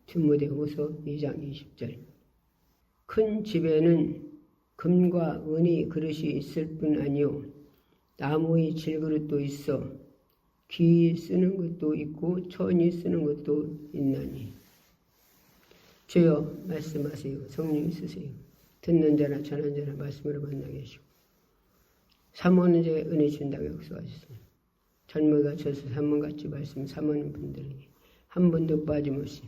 디모데후서 2장 20절. 큰 집에는 금과 은의 그릇이 있을 뿐 아니요 나무의 질그릇도 있어 귀 쓰는 것도 있고 천이 쓰는 것도 있나니. 주여 말씀하세요. 성령 있으세요. 듣는 자나 전하는 자나 말씀으로 만나게 하시고 삼원은 제 은혜 준다고 약속하셨습니다. 젊어가 저서 삼원같이 말씀 삼원하는 분들에게 한 번도 빠짐없이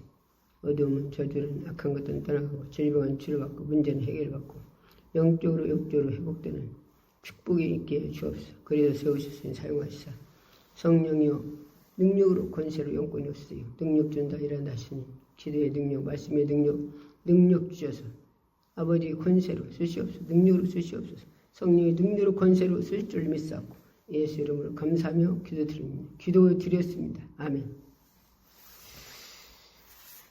어두움은 저주는 악한 것들은 떠나가고 질병은 치료받고 문제는 해결받고 영적으로 육적으로 회복되는 축복이 있게 해 주옵소서. 그래서 세우셨으니 사용하시사 성령이여 능력으로 권세로 영권이 없으세요. 능력 준다 일한다 하시니 기도의 능력 말씀의 능력 주셔서 아버지의 권세로 쓰시옵소서. 능력으로 쓰시옵소서. 성령의 능력으로 권세로 쓰실 줄 믿사옵고 예수 이름으로 감사하며 기도드렸습니다. 아멘.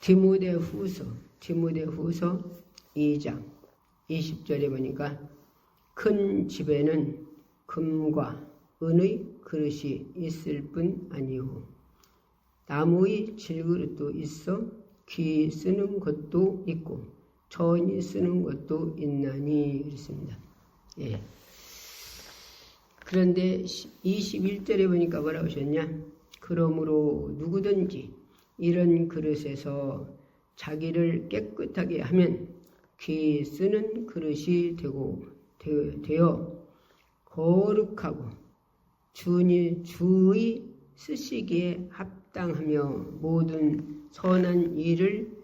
디모데후서 2장 20절에 보니까 큰 집에는 금과 은의 그릇이 있을 뿐 아니요 나무의 질그릇도 있어 귀 쓰는 것도 있고 천이 쓰는 것도 있나니 그랬습니다. 예. 그런데 21절에 보니까 뭐라고 하셨냐? 그러므로 누구든지 이런 그릇에서 자기를 깨끗하게 하면 귀 쓰는 그릇이 되어 거룩하고 주의 쓰시기에 합당하며 모든 선한 일을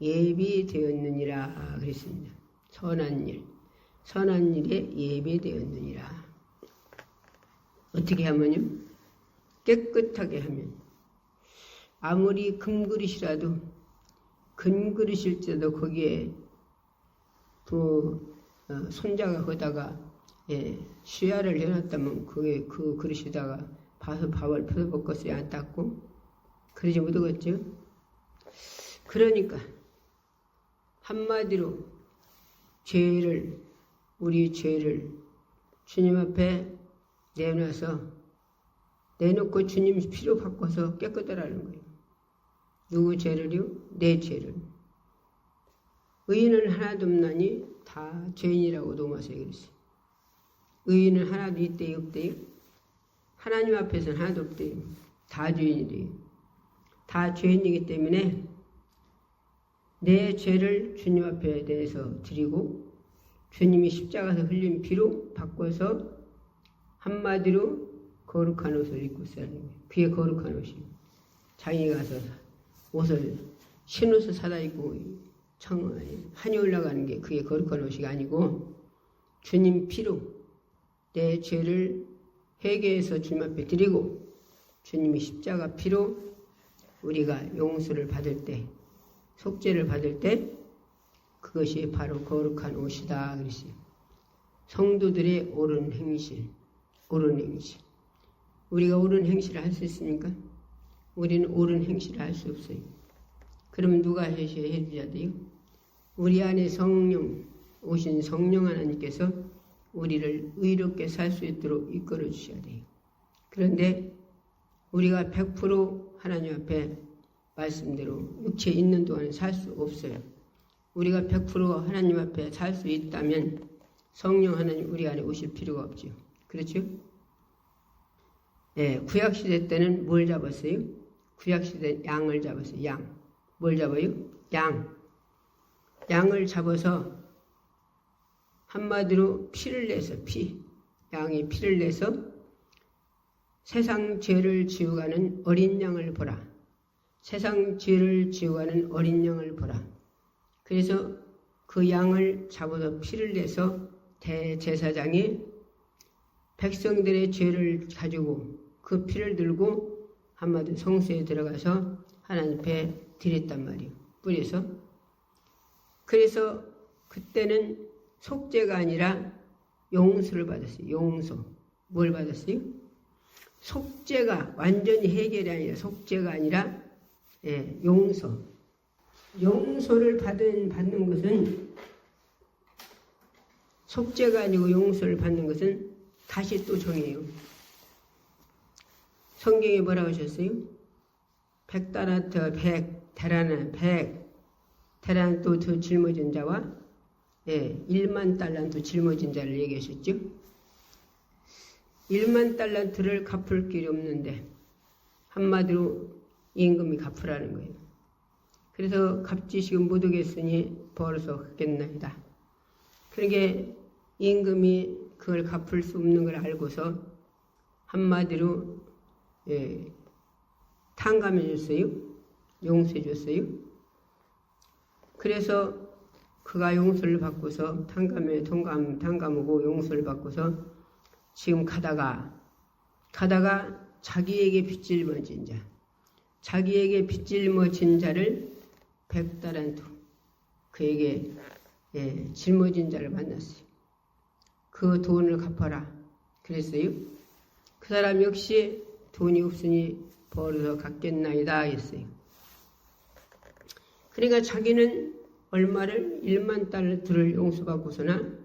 예비되었느니라 그랬습니다. 선한 일에 예비되었느니라. 어떻게 하면요? 깨끗하게 하면 아무리 금그릇이라도 금그릇일지라도 거기에 또 손자가 거다가 수야를 해놨다면 그게 그 그릇에다가 밥을 펴서 안 닦고 그러지 못하겠죠. 그러니까 한마디로 우리 죄를 주님 앞에 내놓고 주님 피로 바꿔서 깨끗하라는 거예요. 누구 죄를요? 내 죄를. 의인은 하나도 없나니 다 죄인이라고 도마서에 그랬어요. 의인은 하나도 있대요, 없대요? 하나님 앞에서는 하나도 없대요. 다 죄인이래요. 다 죄인이기 때문에 내 죄를 주님 앞에 대해서 드리고 주님이 십자가에서 흘린 피로 바꿔서 한마디로 거룩한 옷을 입고 써야 돼요. 그게 거룩한 옷이에요. 장에 가서 신옷을 사다 입고 한이 올라가는 게 그게 거룩한 옷이 아니고 주님 피로 내 죄를 회개해서 주님 앞에 드리고 주님이 십자가 피로 우리가 용서를 받을 때 속죄를 받을 때 그것이 바로 거룩한 옷이다 그랬어요. 성도들의 옳은 행실. 우리가 옳은 행실을 할 수 있습니까? 우리는 옳은 행실을 할 수 없어요. 그러면 누가 해줘야 돼요? 우리 안에 오신 성령 하나님께서 우리를 의롭게 살 수 있도록 이끌어 주셔야 돼요. 그런데 우리가 100% 하나님 앞에 말씀대로 육체 있는 동안 살 수 없어요. 우리가 100% 하나님 앞에 살 수 있다면 성령 하나님 우리 안에 오실 필요가 없죠. 그렇죠? 예, 구약시대 때는 뭘 잡았어요? 구약시대 양을 잡았어요. 양. 뭘 잡아요? 양을 잡아서 한마디로 피를 내서 양이 피를 내서 세상 죄를 지우가는 어린 양을 보라. 세상 죄를 지우가는 어린 양을 보라. 그래서 그 양을 잡아서 피를 내서 대제사장이 백성들의 죄를 가지고 그 피를 들고 한마디로 성소에 들어가서 하나님 앞에 드렸단 말이에요. 뿌려서. 그래서 그때는 속죄가 아니라 용서를 받았어요. 용서. 뭘 받았어요? 속죄가 완전히 해결이 아니라 속죄가 아니라 용서. 용서를 받는 것은 속죄가 아니고 용서를 받는 것은 다시 또 정해요. 성경에 뭐라고 하셨어요? 100달란트 100, 대라는 100, 달란트 더 짊어진 자와 1만 달란트 짊어진 자를 얘기하셨죠. 1만 달란트를 갚을 길이 없는데 한마디로 임금이 갚으라는 거예요. 그래서 값지식은 못 오겠으니 벌어서 갚겠나이다. 그러니까 임금이 그걸 갚을 수 없는 걸 알고서 한마디로 탕감해 줬어요. 용서해 줬어요. 그래서 그가 용서를 받고서 탕감하고 용서를 받고서 지금 가다가 자기에게 빚질머진 자, 자기에게 빚질머진 자를 100달란트 그에게 짊어진 자를 만났어요. 그 돈을 갚아라 그랬어요. 그 사람 역시 돈이 없으니 벌어서 갚겠나이다 했어요. 그러니까 자기는 얼마를 1만 달러를 용서받고서나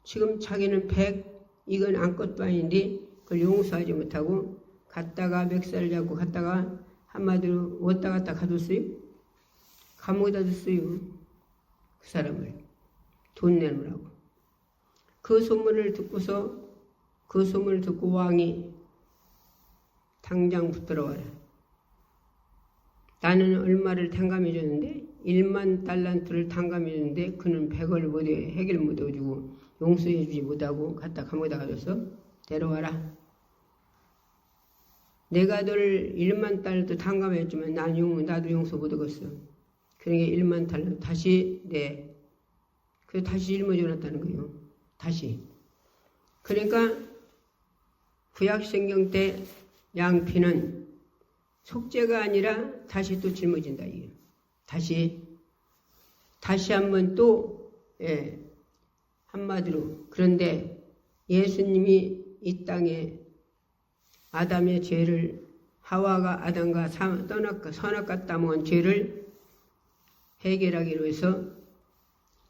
지금 자기는 100 이건 아무것도 아닌데 그걸 용서하지 못하고 갔다가 멱살 잡고 갔다가 한마디로 왔다 갔다 가뒀어요. 감옥에다 뒀어요. 그 사람을 돈 내놓으라고. 그 소문을 듣고 왕이 당장 붙들어와라. 나는 얼마를 탕감해 줬는데 1만 달란트를 탕감해 줬는데 그는 100을 못해 해결 못해주고 용서해 주지 못하고 갖다 감옥에다 가둬서 데려와라. 내가 널 1만 달란트 탕감했지만 나도 용서 못하겠어. 그러니까 1만 달란트 다시 그래서 다시 짊어져 놨다는 거예요. 다시. 그러니까 구약성경 때 양피는 속죄가 아니라 다시 또 짊어진다. 이게. 다시 한번 또 한마디로. 그런데 예수님이 이 땅에 아담의 죄를 하와가 아담과 선악과 따먹은 죄를 해결하기로 해서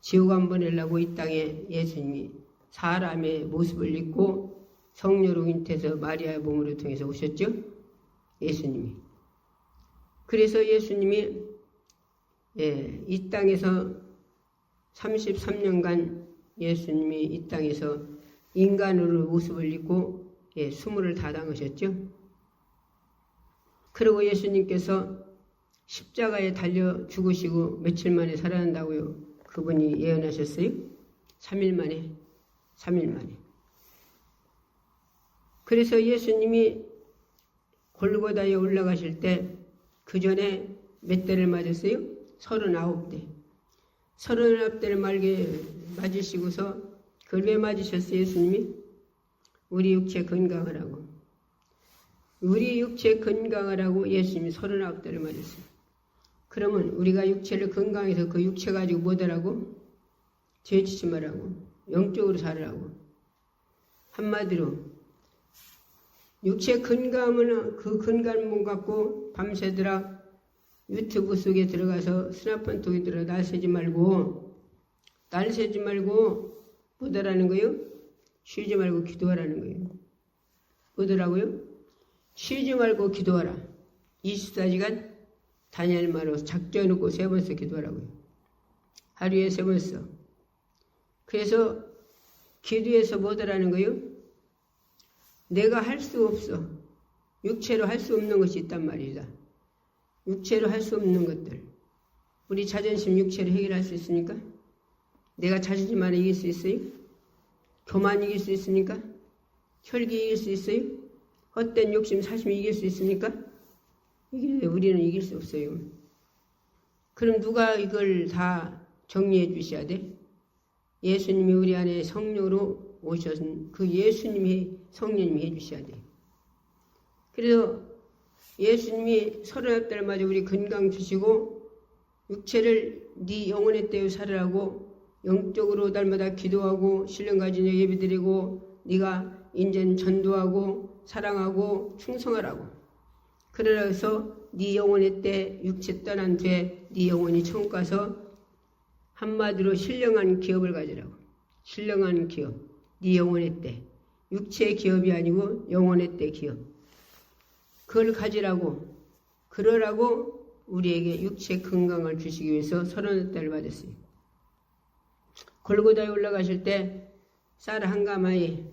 지옥 안 보내려고 이 땅에 예수님이 사람의 모습을 입고 성녀로 잉태해서 마리아의 몸으로 통해서 오셨죠. 예수님이. 그래서 예수님이 이 땅에서 33년간 예수님이 이 땅에서 인간으로 모습을 입고 수모를 다 당하셨죠. 그리고 예수님께서 십자가에 달려 죽으시고 며칠 만에 살아난다고요. 그분이 예언하셨어요. 3일 만에. 그래서 예수님이 골고다에 올라가실 때 그 전에 몇 대를 맞았어요? 39대. 39대를 맞으시고서 그걸 왜 맞으셨어요? 예수님이? 우리 육체 건강하라고. 우리 육체 건강하라고 예수님이 39대를 맞았어요. 그러면 우리가 육체를 건강해서 그 육체 가지고 뭐하라고? 죄짓지 말라고. 영적으로 살으라고. 한마디로 육체 건강하면 그 건강한 몸 갖고 밤새도록 유튜브 속에 들어가서 스마트폰에 들어 날 새지 말고 뭐더라는 거예요? 쉬지 말고 기도하라는 거예요. 뭐더라고요? 쉬지 말고 기도하라. 24시간 다니엘마로 작정해놓고 3번씩 기도하라고요. 하루에 3번씩. 그래서 기도해서 뭐더라는 거예요? 내가 할 수 없어. 육체로 할 수 없는 것이 있단 말이다. 육체로 할 수 없는 것들. 우리 자존심 육체로 해결할 수 있습니까? 내가 자존심 하나 이길 수 있어요? 교만 이길 수 있습니까? 혈기 이길 수 있어요? 헛된 욕심 사심 이길 수 있습니까? 우리는 이길 수 없어요. 그럼 누가 이걸 다 정리해 주셔야 돼? 예수님이 우리 안에 성령으로 오셔서 그 예수님이 성령님이 해주셔야 돼. 그래서 예수님이 39대를 맞아 우리 건강 주시고 육체를 네 영혼의 때에 살으라고 영적으로 날마다 기도하고 신령 가진 예배드리고 네가 인전 전도하고 사랑하고 충성하라고. 그래서 네 영혼의 때 육체 떠난 뒤에 네 영혼이 천국 가서 한마디로 신령한 기업을 가지라고. 신령한 기업. 네 영혼의 때. 육체의 기업이 아니고 영혼의 때 기업. 그걸 가지라고. 그러라고 우리에게 육체 건강을 주시기 위해서 30달을 받았어요. 골고다에 올라가실 때 쌀 한 가마에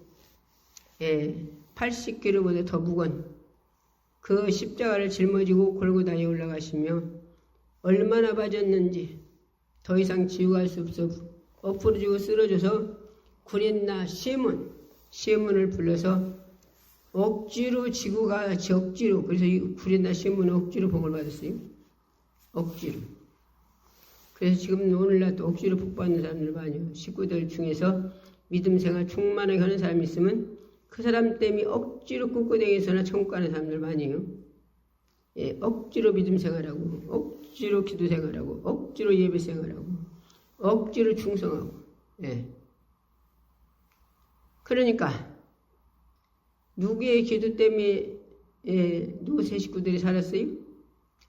80kg보다 더 무거운 그 십자가를 짊어지고 골고다에 올라가시며 얼마나 빠졌는지 더 이상 지우갈 수 없어 엎어지고 쓰러져서 구린나 시몬을 불러서 억지로 지구가 억지로, 그래서 이 구린나 시몬은 억지로 복을 받았어요. 억지로. 그래서 지금 오늘날 또 억지로 복 받는 사람들 많아요. 식구들 중에서 믿음 생활 충만하게 하는 사람이 있으면 그 사람 때문에 억지로 꿋꿋하게서나 천국 가는 사람들 많아요. 억지로 믿음 생활하고, 억지로 기도 생활하고, 억지로 예배 생활하고, 억지로 충성하고. 그러니까 누구의 기도 때문에 노세 식구들이 살았어요?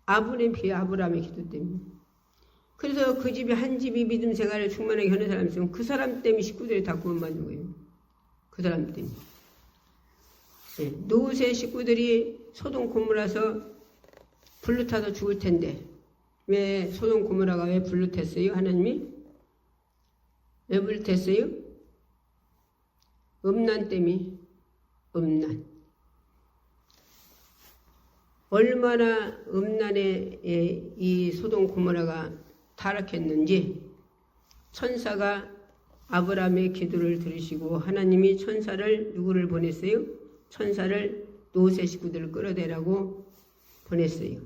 아브라함의 기도 때문에. 그래서 그 집에 한 집이 믿음 생활을 충만하게 하는 사람이 있으면 그 사람 때문에 식구들이 다 구원받는 거예요. 그 사람 때문에. 노세 식구들이 소돔 고모라서 불로 타서 죽을 텐데 왜 소돔 고모라가 왜 불로 탔어요? 하나님이? 왜 불로 탔어요? 음란 때문에. 음란. 얼마나 음란에 이 소돔 고모라가 타락했는지 천사가 아브라함의 기도를 들으시고 하나님이 천사를 누구를 보냈어요? 천사를 노세 식구들을 끌어내라고 보냈어요.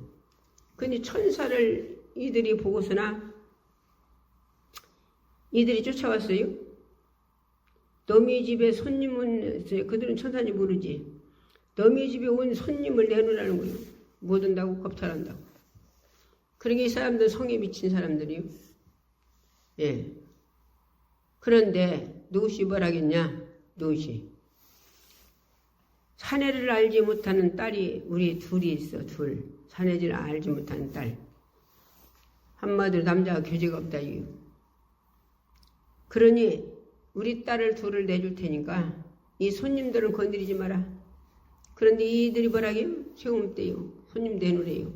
근데 천사를 이들이 보고서나 이들이 쫓아왔어요. 너희 집에 손님은 그들은 천사인지 모르지. 너희 집에 온 손님을 내놓으라는 거예요. 못 온다고 겁탈한다고. 그러니까 이 사람들 성에 미친 사람들이요. 그런데 노시 뭘 하겠냐? 노시. 사내를 알지 못하는 딸이 우리 둘이 있어. 둘. 사내를 알지 못하는 딸. 한마디로 남자가 교제가 없다. 이유. 그러니 우리 딸을 둘을 내줄 테니까 이 손님들은 건드리지 마라. 그런데 이들이 뭐라게요? 세움대요. 손님 내놓으래요.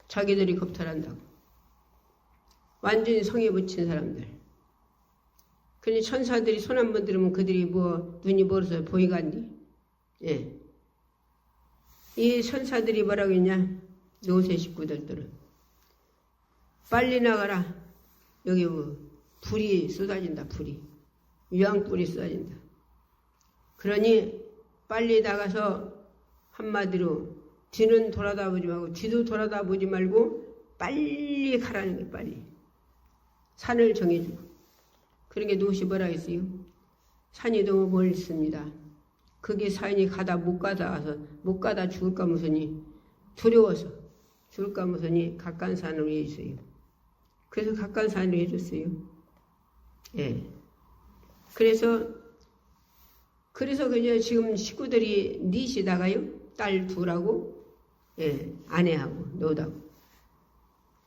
자기들이 겁탈한다고. 완전히 성에 붙인 사람들. 그러니 천사들이 손 한 번 들으면 그들이 눈이 멀어서 보이가 안디. 이 천사들이 뭐라고 했냐? 노세 식구들은 빨리 나가라. 여기 불이 쏟아진다. 불이. 유황불이 쏟아진다. 그러니 빨리 나가서 한마디로 뒤는 돌아다보지 말고 뒤도 돌아다보지 말고 빨리 가라는 거예요. 빨리. 산을 정해주고. 그러니까 노시 뭐라 했어요? 산이 너무 멀습니다. 그게 산이 못 가다 죽을까 무서니 두려워서 죽을까 무서니 가까운 산으로 해주세요. 그래서 가까운 산으로 해줬어요. 그래서 그냥 지금 식구들이 넷이 나가요. 딸 둘하고 아내하고 노다고.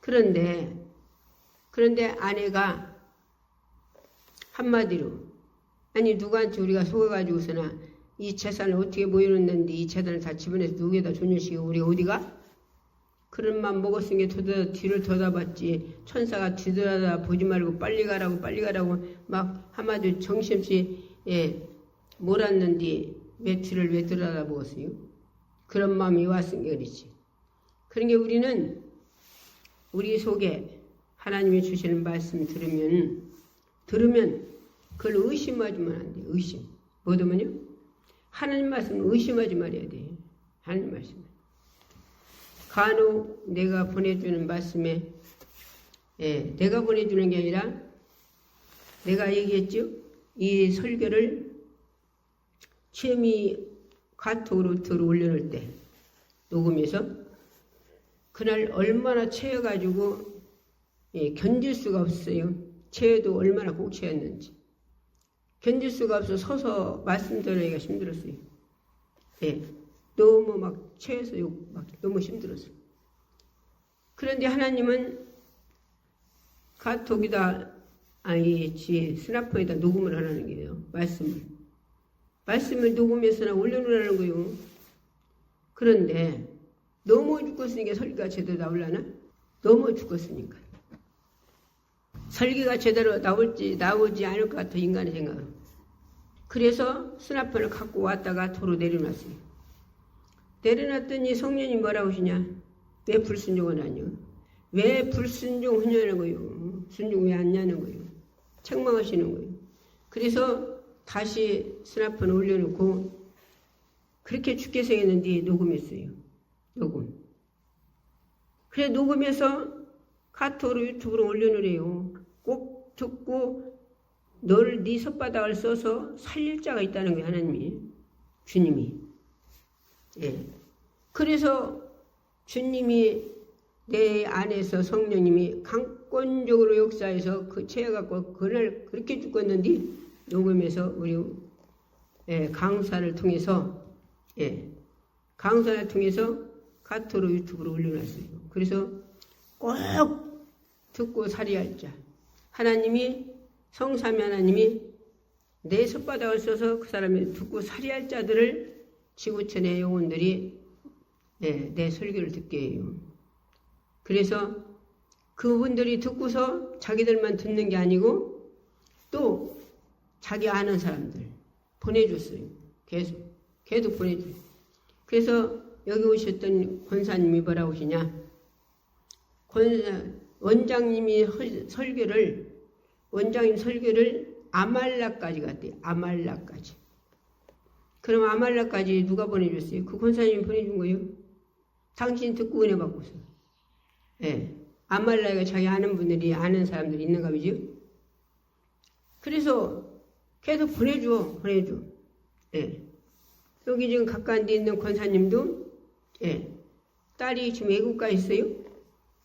그런데 아내가 한마디로 아니 누구한테 우리가 속아가지고서나 이 재산을 어떻게 모여놓는데 이 재산을 다 집어내서 누구에다 존여시키고 우리 어디가? 그런 맘 먹었으니까 뒤를 쳐다봤지. 천사가 뒤돌아다 보지 말고 빨리 가라고 막 한마디로 정신없이 몰았는데 왜 뒤를 왜 돌아다보았어요? 그런 마음이 왔으니까 그렇지. 그러니까 우리는 우리 속에 하나님이 주시는 말씀 들으면 그걸 의심하지만 안 돼. 의심. 뭐더면요? 하나님 말씀은 의심하지 말아야 돼. 하나님 말씀. 간혹 내가 보내주는 말씀에 내가 보내주는 게 아니라 내가 얘기했죠. 이 설교를 취미 카톡으로 올려놓을 때 녹음해서 그날 얼마나 채여가지고 견딜 수가 없어요. 채여도 얼마나 꼭 채였는지 견딜 수가 없어 서서 말씀 전하기가 힘들었어요. 너무 막 채여서 막 너무 힘들었어요. 그런데 하나님은 카톡이다 스마트폰에다 녹음을 하라는 거예요. 말씀을 녹음해서나 올려놓으라는 거예요. 그런데 넘어 죽었으니까 설교가 제대로 나오려나? 넘어 죽었으니까. 설교가 제대로 나오지 않을 것 같아, 인간의 생각은. 그래서 수납편을 갖고 왔다가 도로 내려놨어요. 내려놨더니 성령이 뭐라고 하시냐? 왜 불순종을 하냐? 왜 불순종하냐는 거요. 순종 왜 안 하냐는 거요. 책망하시는 거요. 그래서 다시 수납편을 올려놓고 그렇게 죽게 생겼는데 녹음했어요. 녹음. 그래 녹음해서 카톡으로 유튜브로 올려놓으래요. 꼭 듣고 너를 네 손바닥을 써서 살릴 자가 있다는 거예요. 하나님이. 주님이. 예. 그래서 주님이 내 안에서 성령님이 강권적으로 역사해서 그 채워갖고 그날 그렇게 죽었는데 녹음해서 우리 강사를 통해서 강사를 통해서 카톡으로 유튜브로 올려놨어요. 그래서 꼭 듣고 살해할 자. 하나님이 성삼위 하나님이 내 손바닥을 써서 그 사람이 듣고 살해할 자들을 지구촌의 영혼들이 내 설교를 듣게 해요. 그래서 그분들이 듣고서 자기들만 듣는 게 아니고 또 자기 아는 사람들 보내줬어요. 계속 보내줘요. 그래서 여기 오셨던 권사님이 뭐라고 하시냐? 원장님 설교를 아말라까지 갔대요. 아말라까지. 그럼 아말라까지 누가 보내줬어요? 그 권사님이 보내준 거예요. 당신 듣고 은혜 받고서. 아말라가 자기 아는 분들이 아는 사람들이 있는가 보죠. 그래서 계속 보내줘. 여기 지금 가까운 데 있는 권사님도 딸이 지금 외국가 있어요.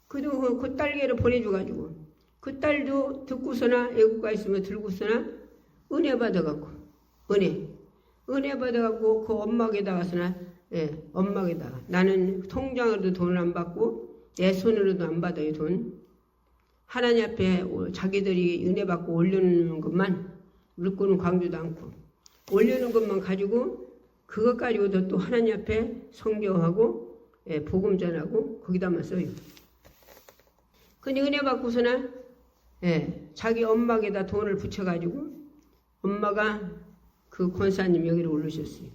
그래도 그 딸개를 보내줘가지고 그 딸도 듣고서나 외국가 있으면 들고서나 은혜 받아갖고 은혜 받아갖고 그 엄마에다가서나 엄마에다가 나는 통장으로도 돈을 안 받고 내 손으로도 안 받아요. 돈 하나님 앞에 자기들이 은혜 받고 올려놓는 것만 물고는 광주도 않고 올려놓은 것만 가지고 그것 가지고도 또 하나님 앞에 성경하고 복음 전하고 거기다만 써요. 근데 은혜 받고서나 자기 엄마에다 돈을 붙여가지고 엄마가 그 권사님 여기로 올르셨어요.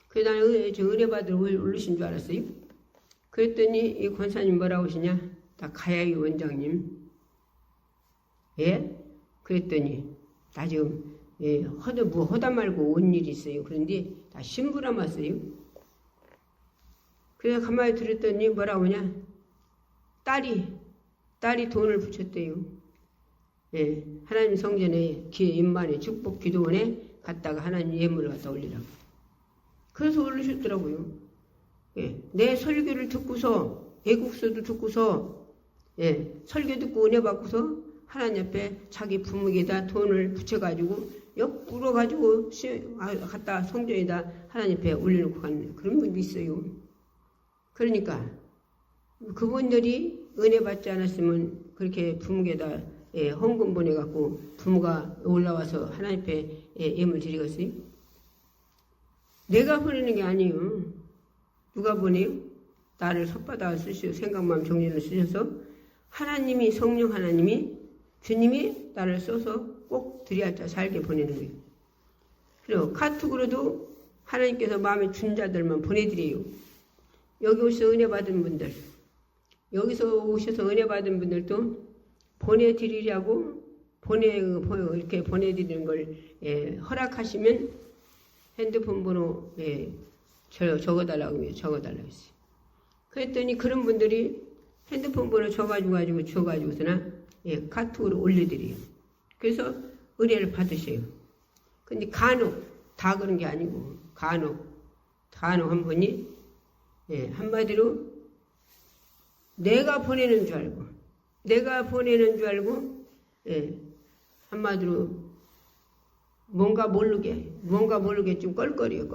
그래서 나는 은혜 받으러 올르신 줄 알았어요. 그랬더니 이 권사님 뭐라고 하시냐? 나 가야이 원장님. 그랬더니 나 지금 허다 말고 온 일이 있어요. 그런데 나 신부 남았어요. 그래서 가만히 들었더니 뭐라고 하냐? 딸이 돈을 붙였대요. 하나님 성전에 임만에 축복 기도원에 갔다가 하나님 예물을 갖다 올리라고. 그래서 올리셨더라고요. 내 설교를 듣고서 애국서도 듣고서 설교 듣고 은혜 받고서 하나님 앞에 자기 부모에다 돈을 붙여가지고 옆으로 가지고 갖다 성전에다 하나님 앞에 올려놓고 갔네. 그런 분도 있어요. 그러니까 그분들이 은혜 받지 않았으면 그렇게 부모에다 헌금 보내갖고 부모가 올라와서 하나님 앞에 예물 드리겠어요? 내가 보내는 게 아니에요. 누가 보내요? 나를 손바닥을 쓰시고 생각만 정신을 쓰셔서 하나님이 성령 하나님이 주님이 나를 써서 꼭 드려야 자 살게 보내는 거예요. 그리고 카톡으로도 하나님께서 마음에 준 자들만 보내드려요. 여기 오셔서 은혜 받은 분들 여기서 오셔서 은혜 받은 분들도 보내드리려고 이렇게 보내드리는 걸 허락하시면 핸드폰 번호 적어달라고 했어요. 그랬더니 그런 분들이 핸드폰 번호 줘가지고서나 카톡으로 올려드려요. 그래서 의뢰를 받으셔요. 근데 간혹 다 그런 게 아니고 간혹 한 분이 한마디로 내가 보내는 줄 알고 한마디로 뭔가 모르게 좀 껄껄이요.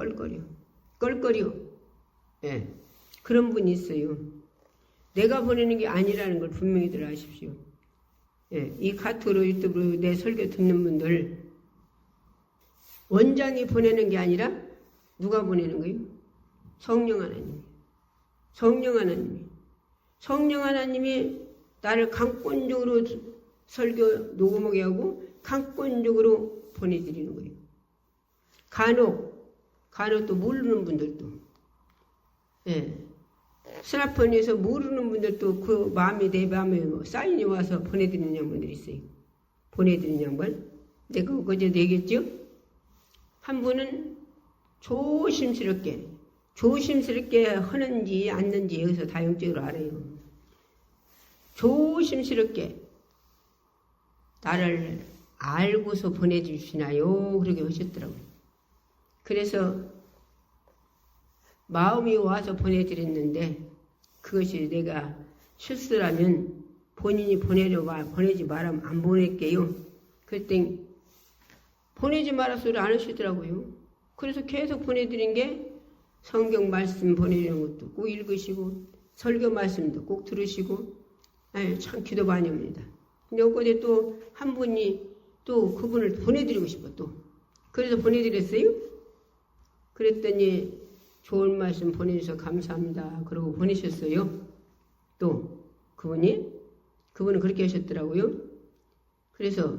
그런 분이 있어요. 내가 보내는 게 아니라는 걸 분명히들 아십시오. 이 카톡으로 유튜브로 내 설교 듣는 분들 원장이 보내는 게 아니라 누가 보내는 거예요? 성령 하나님. 성령 하나님이 나를 강권적으로 설교 녹음하게 하고 강권적으로 보내드리는 거예요. 간혹 또 모르는 분들도, 스마트폰에서 모르는 분들도 그 내 마음에 사인이 와서 보내드리는 양반들이 있어요. 보내드리는 양반. 내가 어제 얘기했죠? 한 분은 조심스럽게 하는지 않는지 여기서 다용적으로 알아요. 조심스럽게 나를 알고서 보내주시나요? 그렇게 하셨더라고요. 그래서 마음이 와서 보내드렸는데 그것이 내가 실수라면 본인이 보내지 말라면 안 보낼게요. 그랬더니 보내지 말아 소리 안 하시더라고요. 그래서 계속 보내드린 게 성경 말씀 보내는 것도 꼭 읽으시고 설교 말씀도 꼭 들으시고 참 기도 많이 합니다. 근데 어제 또 한 분이 또 그분을 보내드리고 싶어 또. 그래서 보내드렸어요. 그랬더니 좋은 말씀 보내주셔서 감사합니다. 그러고 보내셨어요. 또 그분은 그렇게 하셨더라고요. 그래서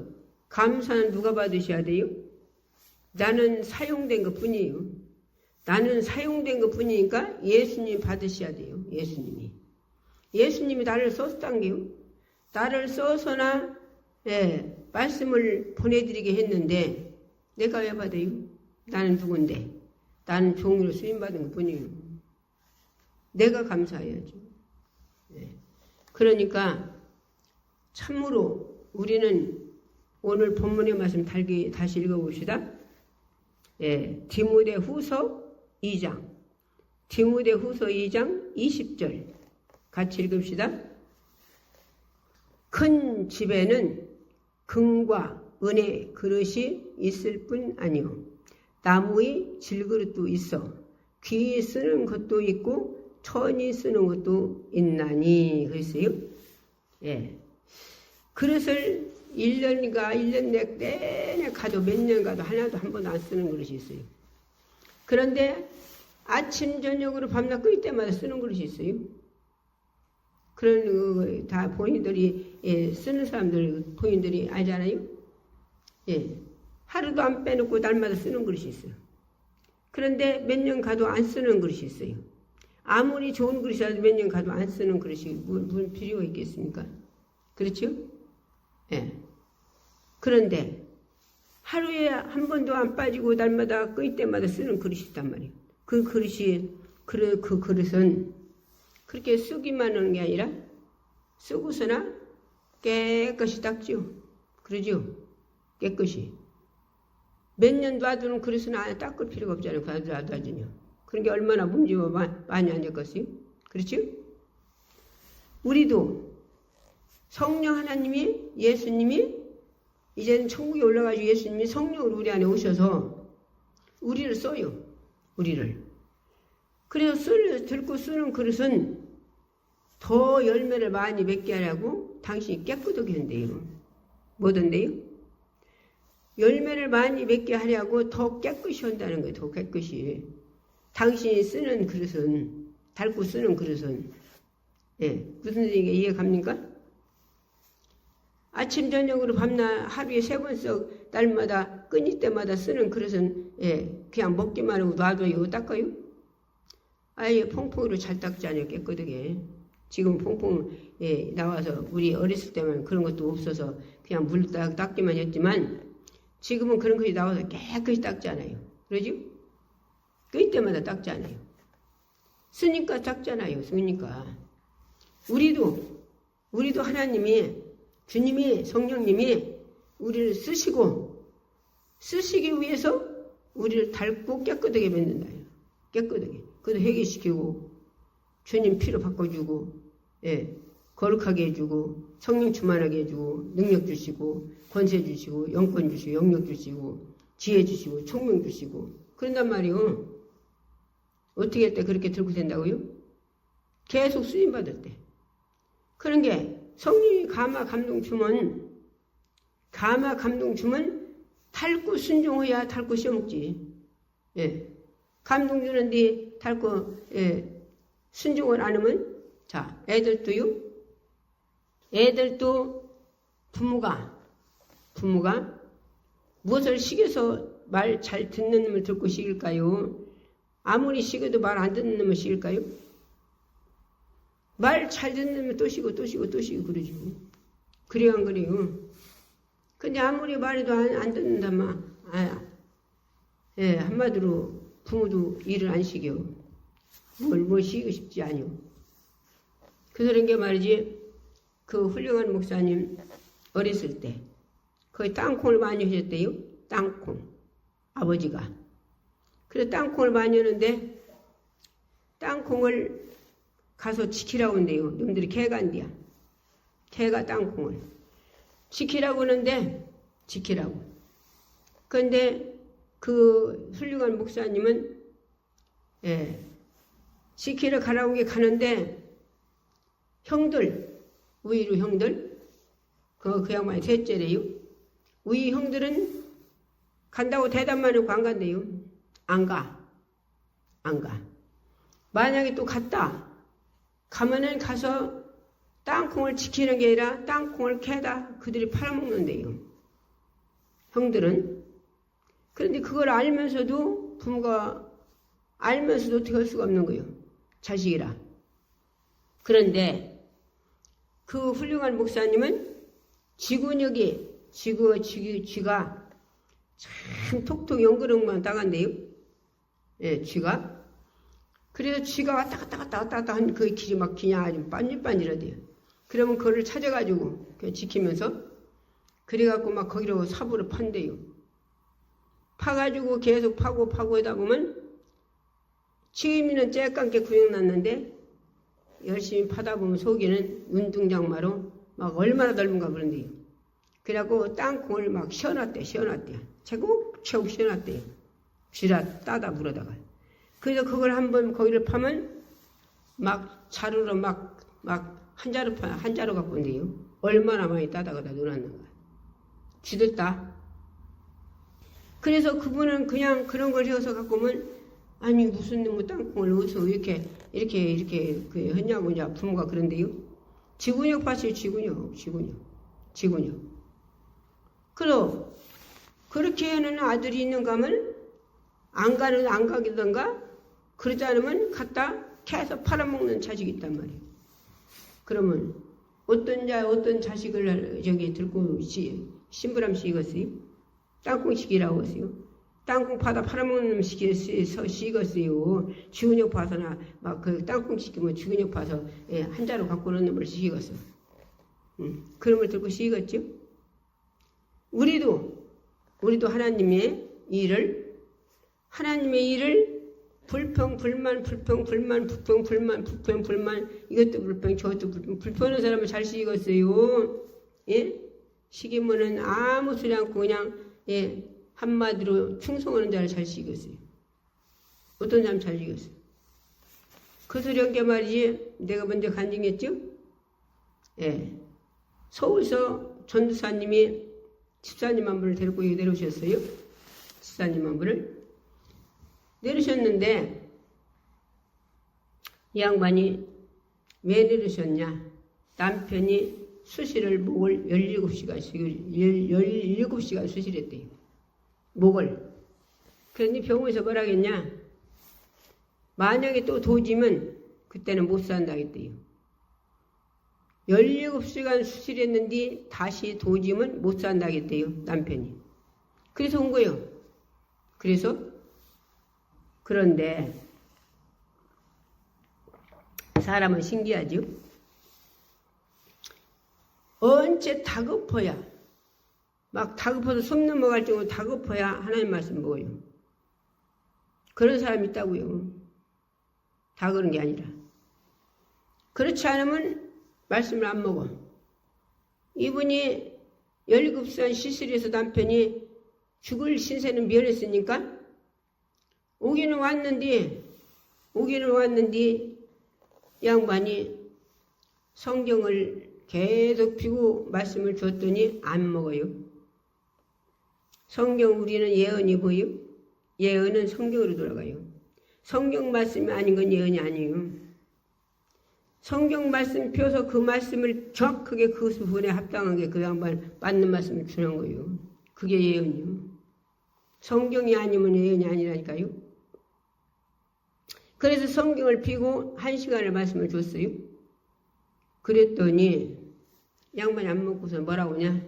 감사는 누가 받으셔야 돼요? 나는 사용된 것 뿐이에요. 나는 사용된 것 뿐이니까 예수님이 받으셔야 돼요. 예수님이 나를 썼단 게요. 나를 써서나 말씀을 보내드리게 했는데 내가 왜 받아요? 나는 누군데? 나는 종으로 쓰임받은 것 뿐이에요. 내가 감사해야죠. 그러니까 참으로 우리는 오늘 본문의 말씀 다시 읽어봅시다. 디모데후서 2장 20절 같이 읽읍시다. 큰 집에는 금과 은의 그릇이 있을 뿐 아니요 나무의 질그릇도 있어 귀에 쓰는 것도 있고 천이 쓰는 것도 있나니 그랬어요. 그릇을 1년 내내 가도 몇 년 가도 하나도 한 번도 안 쓰는 그릇이 있어요. 그런데 아침 저녁으로 밤낮 끓일 때마다 쓰는 그릇이 있어요. 그런 거 다 본인들이 쓰는 사람들 본인들이 알잖아요. 하루도 안 빼놓고 날마다 쓰는 그릇이 있어요. 그런데 몇 년 가도 안 쓰는 그릇이 있어요. 아무리 좋은 그릇이라도 몇 년 가도 안 쓰는 그릇이 무슨 필요가 있겠습니까? 그렇죠? 그런데 하루에 한 번도 안 빠지고 날마다 끓일 때마다 쓰는 그릇이 있단 말이에요. 그 그릇은 그렇게 쓰기만 하는 게 아니라 쓰고서나 깨끗이 닦죠. 그러죠? 깨끗이. 몇 년 놔두는 그릇은 닦을 필요가 없잖아요. 놔두면. 그런 게 얼마나 문제가 많이 안 됐겠어요? 그렇죠? 우리도 성령 하나님이 예수님이 이제는 천국에 올라가지고 예수님이 성령으로 우리 안에 오셔서 우리를 써요. 우리를. 그래서 들고 쓰는 그릇은 더 열매를 많이 맺게 하려고 당신이 깨끗하게 한대요. 뭐던데요? 열매를 많이 맺게 하려고 더 깨끗이 한다는 거예요. 더 깨끗이. 당신이 쓰는 그릇은, 닳고 쓰는 그릇은, 무슨 얘기가 이해갑니까? 아침, 저녁으로 밤낮 하루에 3번 써, 날마다 끊일 때마다 쓰는 그릇은, 그냥 먹기만 하고 놔둬요. 닦아요? 아예 퐁퐁으로 잘 닦잖아요. 깨끗하게. 지금 퐁퐁, 나와서 우리 어렸을 때만 그런 것도 없어서 그냥 물 닦기만 했지만, 지금은 그런 것이 나와서 깨끗이 닦잖아요. 그러죠? 끓일 때마다 닦잖아요. 쓰니까 닦잖아요. 쓰니까. 우리도 하나님이, 주님이, 성령님이 우리를 쓰시기 위해서 우리를 닳고 깨끗하게 만든다. 깨끗하게. 그것도 회개시키고, 주님 피로 바꿔주고, 거룩하게 해주고, 성령 충만하게 해주고, 능력 주시고, 권세 주시고, 영권 주시고, 영력 주시고, 지혜 주시고, 총명 주시고, 그런단 말이요. 어떻게 할 때 그렇게 들고 된다고요? 계속 쓰임받을 때. 그런 게 성령이 감화 감동 주면 닳고 순종해야 닳고 씌워먹지. 감동 주는데 닳고 순종을 안 하면, 자, 애들도 부모가 무엇을 시켜서 말 잘 듣는 놈을 듣고 시킬까요? 아무리 시켜도 말 안 듣는 놈을 시킬까요? 말 잘 듣는 놈을 또 시고 그러죠. 그래요, 안 그래요? 근데 아무리 말해도 안 듣는다면, 한마디로 부모도 일을 안 시켜. 뭘 시키고 싶지 않요. 그런 게 말이지, 그 훌륭한 목사님 어렸을 때, 거의 땅콩을 많이 하셨대요. 땅콩. 아버지가. 그래서 땅콩을 많이 하는데, 땅콩을 가서 지키라고 한대요. 놈들이 개가 한대야. 개가 땅콩을. 지키라고 하는데, 지키라고. 그런데 그 훌륭한 목사님은, 지키러 가라고 가는데, 우이루 형들, 그 양반이 셋째래요. 우이 형들은 간다고 대답만 하고 안 간대요. 안 가. 만약에 또 가면은 가서 땅콩을 지키는 게 아니라 땅콩을 캐다 그들이 팔아먹는데요. 형들은. 그런데 그걸 알면서도 부모가 알면서도 어떻게 할 수가 없는 거예요. 자식이라. 그런데 그 훌륭한 목사님은 쥐가 참 톡톡 연그릇만 따간대요. 쥐가. 그래서 쥐가 왔다 갔다 하는 그 길이 막 그냥 아주 반질반질하대요. 그러면 그거를 찾아가지고 지키면서 그래갖고 막 거기로 사부를 판대요. 파가지고 계속 파고 하다 보면 지금이는 쬐깐게 구역났는데 열심히 파다 보면 속에는 운둥장마로 막 얼마나 넓은가 그런데요. 그래갖고 땅콩을 막 씌워놨대. 차곡차곡 씌워놨대요. 쥐라 따다 물어다가. 그래서 그걸 한번 거기를 파면 막 자루로 막 한 자루 갖고 온대요. 얼마나 많이 따다가 다 놀았는가. 쥐들 따. 그래서 그분은 그냥 그런 걸 해서 갖고 오면 아니 무슨 놈의 땅콩을 어디서 이렇게 했냐고 이제 부모가 그런데요. 지구력 봤어요. 지구력. 그렇게 하는 아들이 있는가 하면 안 가기던가 그러지 않으면 갖다 캐서 팔아먹는 자식이 있단 말이에요. 그러면 어떤 자식을 저기 들고 심부람 시켰어요? 땅콩 시키라고 했어요. 땅콩 파다 팔아먹는 놈 시켜서 시켰어요. 주근육 파서나 막 그 땅콩 시키면 주근육 파서 한 자루 갖고 오는 놈을 시켰어. 그런 걸 들고 시켰죠. 우리도 하나님의 일을 불평, 불만, 이것도 불평, 저것도 불평하는 사람을 잘 시켰어요. 시키면은 아무 소리 않고 그냥, 한마디로 충성하는 자를 잘 시켰어요. 어떤 사람 잘 시켰어요. 그 소리 한 게 말이지, 내가 먼저 간증했죠? 서울서 전도사님이 집사님 한 분을 데리고 여기 내려오셨어요. 집사님 한 분을. 내리셨는데 이 양반이 왜 내리셨냐? 남편이 수시를 목을 17시간 수시했대요. 목을. 그런데 병원에서 뭐라 하겠냐? 만약에 또 도지면 그때는 못 산다 했대요. 17시간 수술했는데 다시 도지면 못 산다 했대요. 남편이. 그래서 온 거예요. 그런데 사람은 신기하죠. 언제 다급해야 막 다급해서 숨 넘어갈 정도로 다급해야 하나님 말씀 먹어요. 그런 사람이 있다고요. 다 그런 게 아니라. 그렇지 않으면 말씀을 안 먹어. 이분이 17살 시술해서 남편이 죽을 신세는 면했으니까 오기는 왔는데 양반이 성경을 계속 피고 말씀을 줬더니 안 먹어요. 성경 우리는 예언이 뭐예요? 예언은 성경으로 돌아가요. 성경 말씀이 아닌 건 예언이 아니에요. 성경 말씀 펴서 그 말씀을 정확하게 그 부분에 합당하게 그 양반 맞는 말씀을 주는 거예요. 그게 예언이요. 성경이 아니면 예언이 아니라니까요. 그래서 성경을 피고 1시간을 말씀을 줬어요. 그랬더니 양반이 안 먹고서 뭐라고 하냐.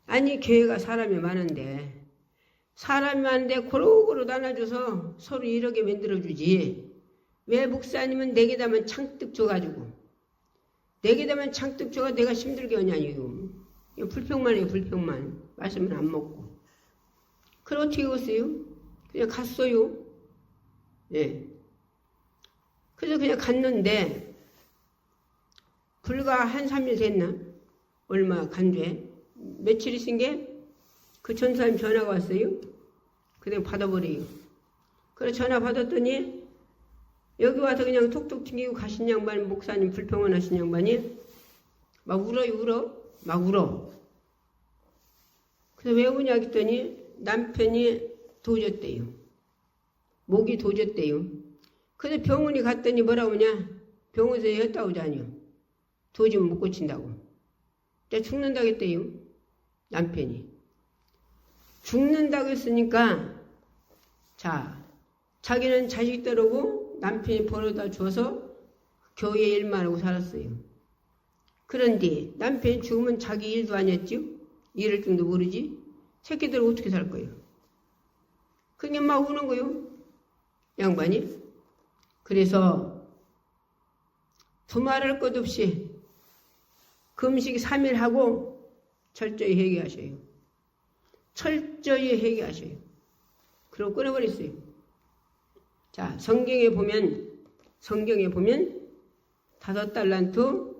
아니 교회가 사람이 많은데 고루고루 나눠줘서 서로 이렇게 만들어주지. 왜 목사님은 내게다만 창득 줘가지고 내게다만 창득 줘가 내가 힘들게 하냐니요. 불평만 해요. 불평만. 말씀을 안 먹고. 그럼 어떻게 했어요? 그냥 갔어요. 예. 그래서 그냥 갔는데 불과 한 3일 됐나? 얼마 간뒤에 며칠 있은 게 그 전사님 전화가 왔어요. 그냥 받아버려요. 그래서 전화 받았더니 여기 와서 그냥 톡톡 튕기고 가신 양반, 목사님 불평을 하신 양반이 막 울어요. 막 울어. 그래서 왜 우냐 했더니 남편이 도졌대요. 목이 도졌대요. 그래서 병원에 갔더니 뭐라고 하냐. 병원에서 했다고 하자니요. 도지면 못 고친다고. 내가 죽는다고 했대요. 남편이. 죽는다고 했으니까 자, 자기는 자식 따르고 남편이 벌어다 줘서 교회 일만 하고 살았어요. 그런데 남편이 죽으면 자기 일도 안 했죠? 일할 줄도 모르지? 새끼들은 어떻게 살 거예요? 그냥 막 우는 거요. 양반이. 그래서 두말할 것 없이 금식 3일 하고 철저히 회개하셔요. 철저히 회개하셔요. 그리고 끊어버렸어요. 자, 성경에 보면 5달란트,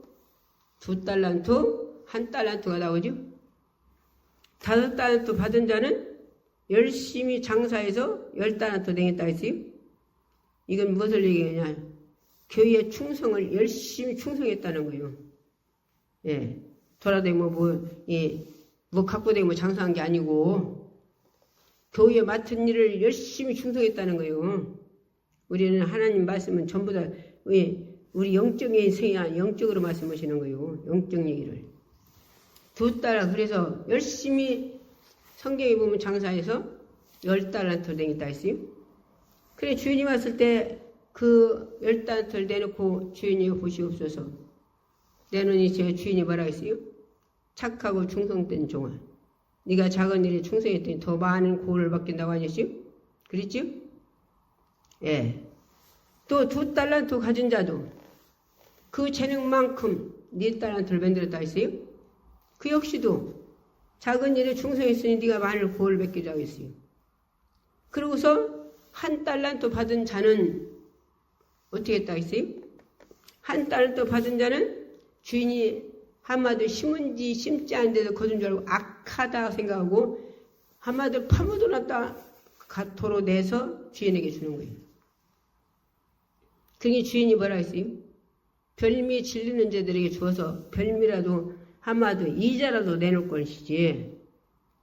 2달란트, 1달란트가 나오죠. 5달란트 받은 자는 열심히 장사해서 10달란트 내겠다 했어요. 이건 무엇을 얘기하냐. 교회의 충성을 열심히 충성했다는 거예요. 예. 돌아다니고 뭐 갖고 다니고 장사한 게 아니고 교회에 맡은 일을 열심히 충성했다는 거예요. 우리는 하나님 말씀은 전부 다 우리 영적인 세야 영적으로 말씀하시는 거예요. 영적 얘기를. 2달 그래서 열심히 성경에 보면 장사해서 10달란트를 내겠다 했어요. 그래 주인이 왔을 때 그 10달란트를 내놓고 주인이 보시옵소서. 내놓으니 제 주인이 뭐라 했어요? 착하고 충성된 종아. 네가 작은 일에 충성했더니 더 많은 고를 받긴다고 하셨죠? 그랬죠? 예. 또 2달란트 가진 자도 그 재능만큼 4달란트를 만들었다 했어요. 그 역시도 작은 일에 충성했으니 네가 많은 고를 받기도 했어요. 그러고서 1달란트 받은 자는 어떻게 했다 했어요? 1달란트 받은 자는 주인이 한마디로 심은지 심지 않은데도 거둔 줄 알고 악하다 생각하고 한마디로 파묻어놨다 도로 내서 주인에게 주는 거예요. 그러니 주인이 뭐라 했어요? 별미 질리는 자들에게 주어서 별미라도 한마디로 이자라도 내놓을 것이지.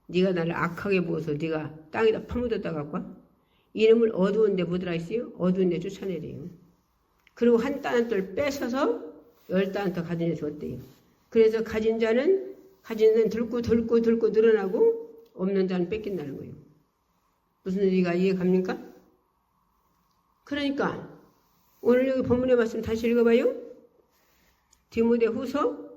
네가 나를 악하게 보아서 네가 땅에다 파묻었다 갖고 와? 이놈을 어두운 데 뭐더라 했어요? 어두운 데 쫓아내래요. 그리고 1달란트를 뺏어서 10달란트 가진 데 줬대요. 그래서 가진 자는 들고 늘어나고 없는 자는 뺏긴다는 거예요. 무슨 얘기가 이해갑니까? 그러니까 오늘 여기 본문의 말씀 다시 읽어봐요. 디모데후서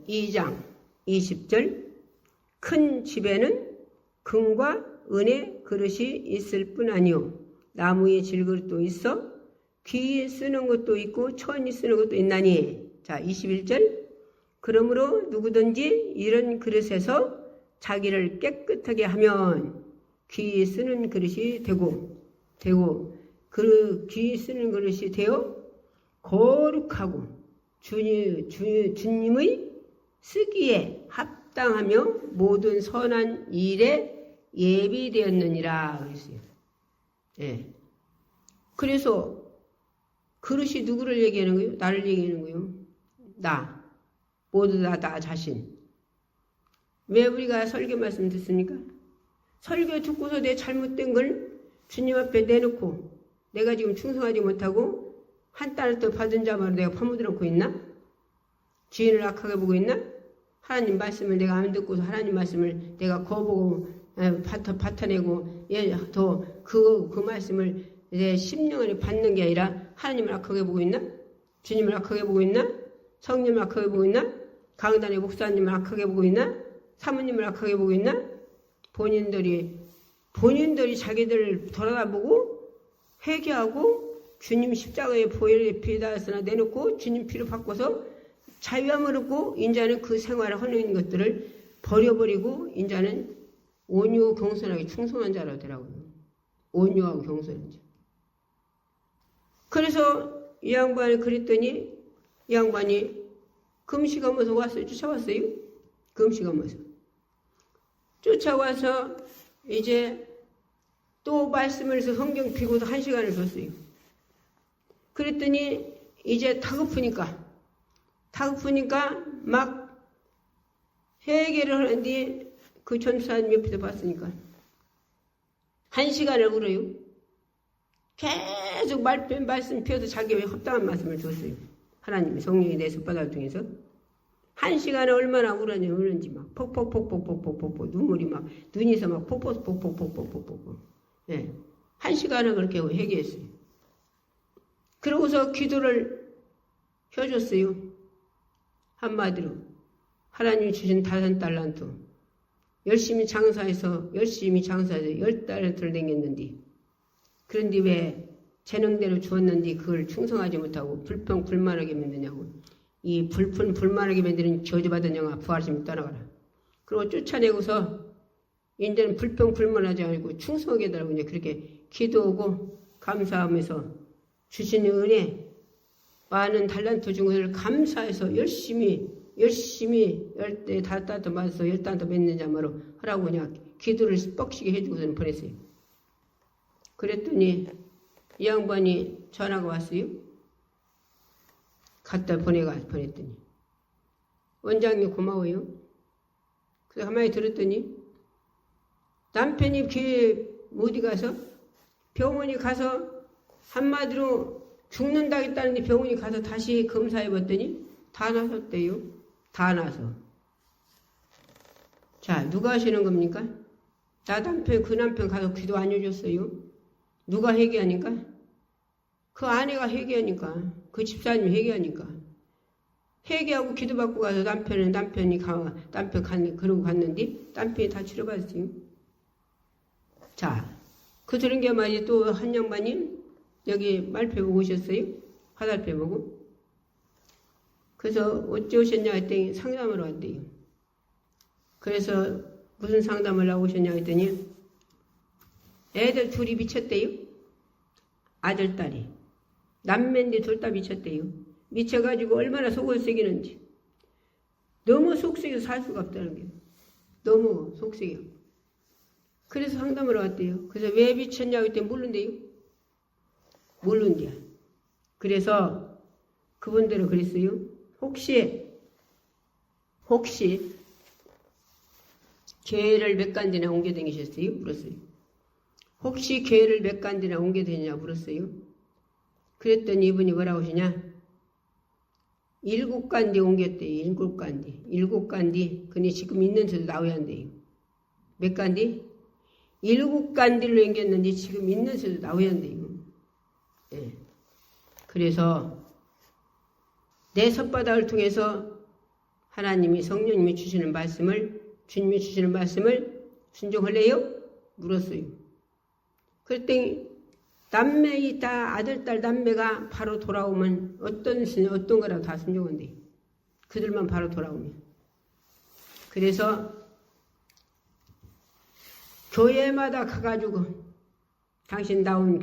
2장 20절. 큰 집에는 금과 은의 그릇이 있을 뿐 아니요 나무의 질그릇도 있어 귀에 쓰는 것도 있고 천이 쓰는 것도 있나니. 자, 21절. 그러므로 누구든지 이런 그릇에서 자기를 깨끗하게 하면 귀에 쓰는 그릇이 되고 그 귀에 쓰는 그릇이 되어 거룩하고 주님의 쓰기에 합당하며 모든 선한 일에 예비되었느니라 그랬어요. 예. 그래서 그릇이 누구를 얘기하는 거예요? 나를 얘기하는 거예요. 나. 모두 다 나 자신. 왜 우리가 설교 말씀 듣습니까? 설교 듣고서 내 잘못된 걸 주님 앞에 내놓고 내가 지금 충성하지 못하고 한 달을 또 받은 자마로 내가 파묻어 놓고 있나? 주인을 악하게 보고 있나? 하나님 말씀을 내가 안 듣고서 하나님 말씀을 내가 거보고 받아내고 그 말씀을 내 심령을 받는 게 아니라 하나님을 악하게 보고 있나? 주님을 악하게 보고 있나? 성님을 악하게 보고 있나? 강단의 목사님을 악하게 보고 있나? 사모님을 악하게 보고 있나? 본인들이 자기들 돌아다보고 회개하고 주님 십자가에 보혈의 피다스나 내놓고 주님 피를 바꿔서 자유함을 얻고 인자는 그 생활을 하는 있는 것들을 버려버리고 인자는 온유 경선하게 충성한 자라 되라고요. 온유하고 경선한 자. 그래서 이 양반이 그랬더니 이 양반이 금식하면서 왔어요. 쫓아왔어요. 금식하면서. 쫓아와서 이제 또 말씀을 해서 성경 피고도 1시간을 줬어요. 그랬더니 이제 다급하니까 막 회개를 하는데 그 전사님 옆에서 봤으니까 1시간을 울어요. 계속 말씀 피워서 자기의 합당한 말씀을 줬어요. 하나님이 성령이 내 손바닥을 통해서 1시간에 얼마나 우는지 막 폭폭폭폭폭폭폭 눈물이 막 눈에서 막 폭폭폭폭폭폭폭 예. 1시간을 그렇게 회개했어요. 그러고서 기도를 해줬어요. 한마디로 하나님이 주신 5달란트 열심히 장사해서 10달란트를 댕겼는데 그런데 왜 재능대로 주었는데 그걸 충성하지 못하고 불평불만하게 만드냐고. 이 불만하게 만드는 저주받은 영아 부활하시면 떠나가라. 그리고 쫓아내고서 이제는 불평불만하지 않고 충성하게 해달라고 이제 그렇게 기도하고 감사하면서 주신 은혜 많은 달란트 중을 감사해서 열심히 10달란트 맞아서 10달란트 맺는 자마로 하라고 그냥 기도를 뻑시게 해주고서는 보냈어요. 그랬더니 이 양반이 전화가 왔어요. 갖다 보냈더니 원장님 고마워요. 그래서 한마디 들었더니 남편이 교회 어디 가서 병원에 가서 한마디로 죽는다 했다는데 병원에 가서 다시 검사해봤더니 다 나섰대요. 다 나서. 자, 누가 하시는 겁니까? 그 남편 가서 기도 안 해줬어요. 누가 회개하니까? 그 아내가 회개하니까. 그 집사님이 회개하니까. 회개하고 기도받고 가서 남편이 그러고 갔는데 남편이 다 치료받았어요. 자, 그 들은 게 말이 또 한 양반이 여기 말표 보고 오셨어요. 화살표 보고. 그래서 어찌 오셨냐 했더니 상담을 왔대요. 그래서 무슨 상담을 하고 오셨냐 했더니 애들 둘이 미쳤대요. 아들, 딸이. 남매인데 둘 다 미쳤대요. 미쳐가지고 얼마나 속을 썩이는지. 너무 속썩여서 살 수가 없다는 게. 너무 속썩여. 그래서 상담을 왔대요. 그래서 왜 미쳤냐고 했더니 모른대요. 모른대요. 그래서 그분들은 그랬어요. 혹시 교회를 몇 간디나 옮겨 다니셨어요? 물었어요. 혹시 교회를 몇 간디나 옮겨 다니냐 물었어요. 그랬더니 이분이 뭐라고 하시냐? 7간디 옮겼대요. 7간디. 근데 지금 있는 데도 나와야 한대요. 몇 간디? 7간디를 옮겼는데 지금 있는 데도 나와야 한대요. 예. 그래서 내 손바닥을 통해서 하나님이 성령님이 주시는 말씀을 주님이 주시는 말씀을 순종할래요? 물었어요. 그랬더니 남매이 다 아들, 딸, 남매가 바로 돌아오면 어떤 거라도 다 순종한대. 그들만 바로 돌아오면. 그래서 교회마다 가가지고 당신 나온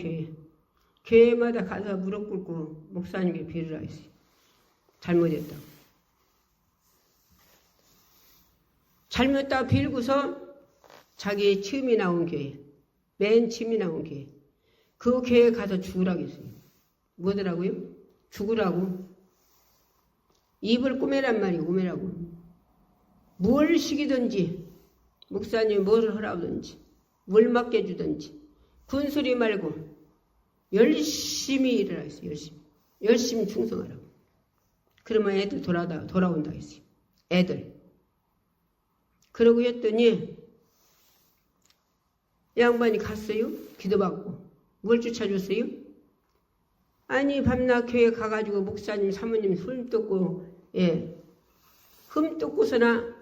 교회마다 가서 무릎 꿇고 목사님께 비를 하겠어요. 잘못했다고. 잘못했다고 빌고서 자기 처음이 나온 교회, 맨 처음이 나온 교회, 그 교회에 가서 죽으라고 했어요. 뭐더라고요? 죽으라고. 입을 꼬매란 말이에요. 꼬매라고. 뭘 시키든지 목사님 뭘 하라든지 뭘 맡겨주든지 군소리 말고 열심히 일을 했어요. 열심히 충성하라고. 그러면 애들 돌아온다 했어요. 애들. 그러고 했더니 양반이 갔어요. 기도받고. 뭘 쫓아줬어요? 아니 밤낮 교회 가가지고 목사님 사모님 흠뜯고 흠뜯고서나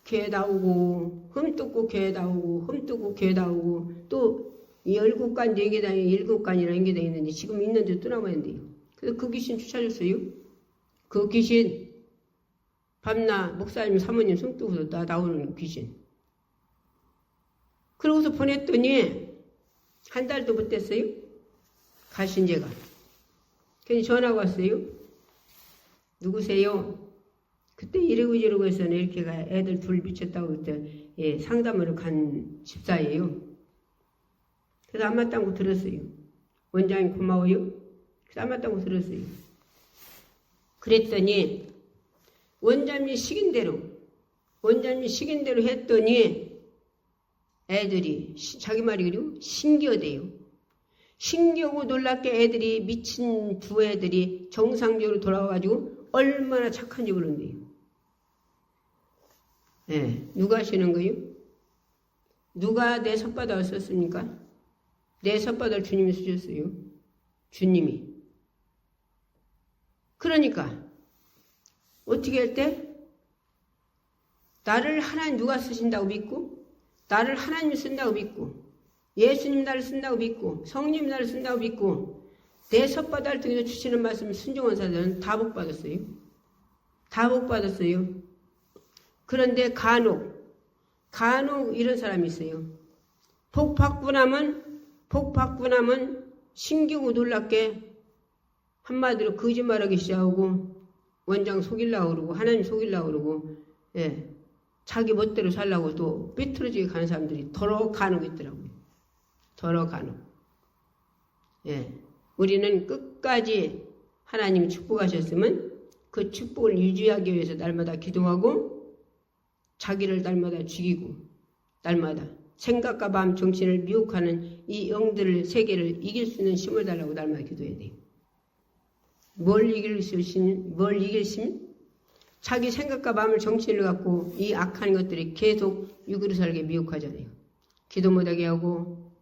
교회 나오고 흠뜯고 교회 나오고 흠뜯고 교회 나오고 또 7간 4개 7간이나 연계되어 있는데 지금 있는데 떠나면 돼요. 그래서 그 귀신 쫓아줬어요. 그 귀신 밤낮 목사님 사모님 숨뜨고서 나오는 귀신. 그러고서 보냈더니 한 달도 못 됐어요. 가신 제가. 괜히 전화가 왔어요. 누구세요? 그때 이러고 저러고 해서 이렇게 애들 둘 미쳤다고 그때 상담으로 간 집사예요. 그래서 안 맞다고 들었어요. 원장님 고마워요. 그래서 안 맞다고 들었어요. 그랬더니 원장님 시킨 대로 했더니 애들이 자기 말이 그리고 신기하대요. 신기하고 놀랍게 애들이 미친 두 애들이 정상적으로 돌아와가지고 얼마나 착한지 모른대요. 누가 하시는 거예요? 누가 내 손바닥을 썼습니까? 내 손바닥을 주님이 쓰셨어요. 주님이. 그러니까 어떻게 할 때? 나를 하나님 누가 쓰신다고 믿고 나를 하나님 쓴다고 믿고 예수님 나를 쓴다고 믿고 성님 나를 쓴다고 믿고 내 손바닥을 통해서 주시는 말씀을 순종한 사람들은 다 복받았어요. 다 복받았어요. 그런데 간혹 이런 사람이 있어요. 복 받고 나면 신기고 놀랍게 한마디로 거짓말하기 시작하고 원장 속이려고 그러고 하나님 속이려고 그러고 자기 멋대로 살려고 또 삐뚤어지게 가는 사람들이 더러 간혹 있더라고요. 더러 간혹. 우리는 끝까지 하나님이 축복하셨으면 그 축복을 유지하기 위해서 날마다 기도하고 자기를 날마다 죽이고 날마다 생각과 마음 정신을 미혹하는 이 영들을 세계를 이길 수 있는 힘을 달라고 날마다 기도해야 돼요. 뭘 이길 수 있으면 자기 생각과 마음을 정신을 갖고 이 악한 것들이 계속 육으로 살게 미혹하잖아요. 기도 못하게 하고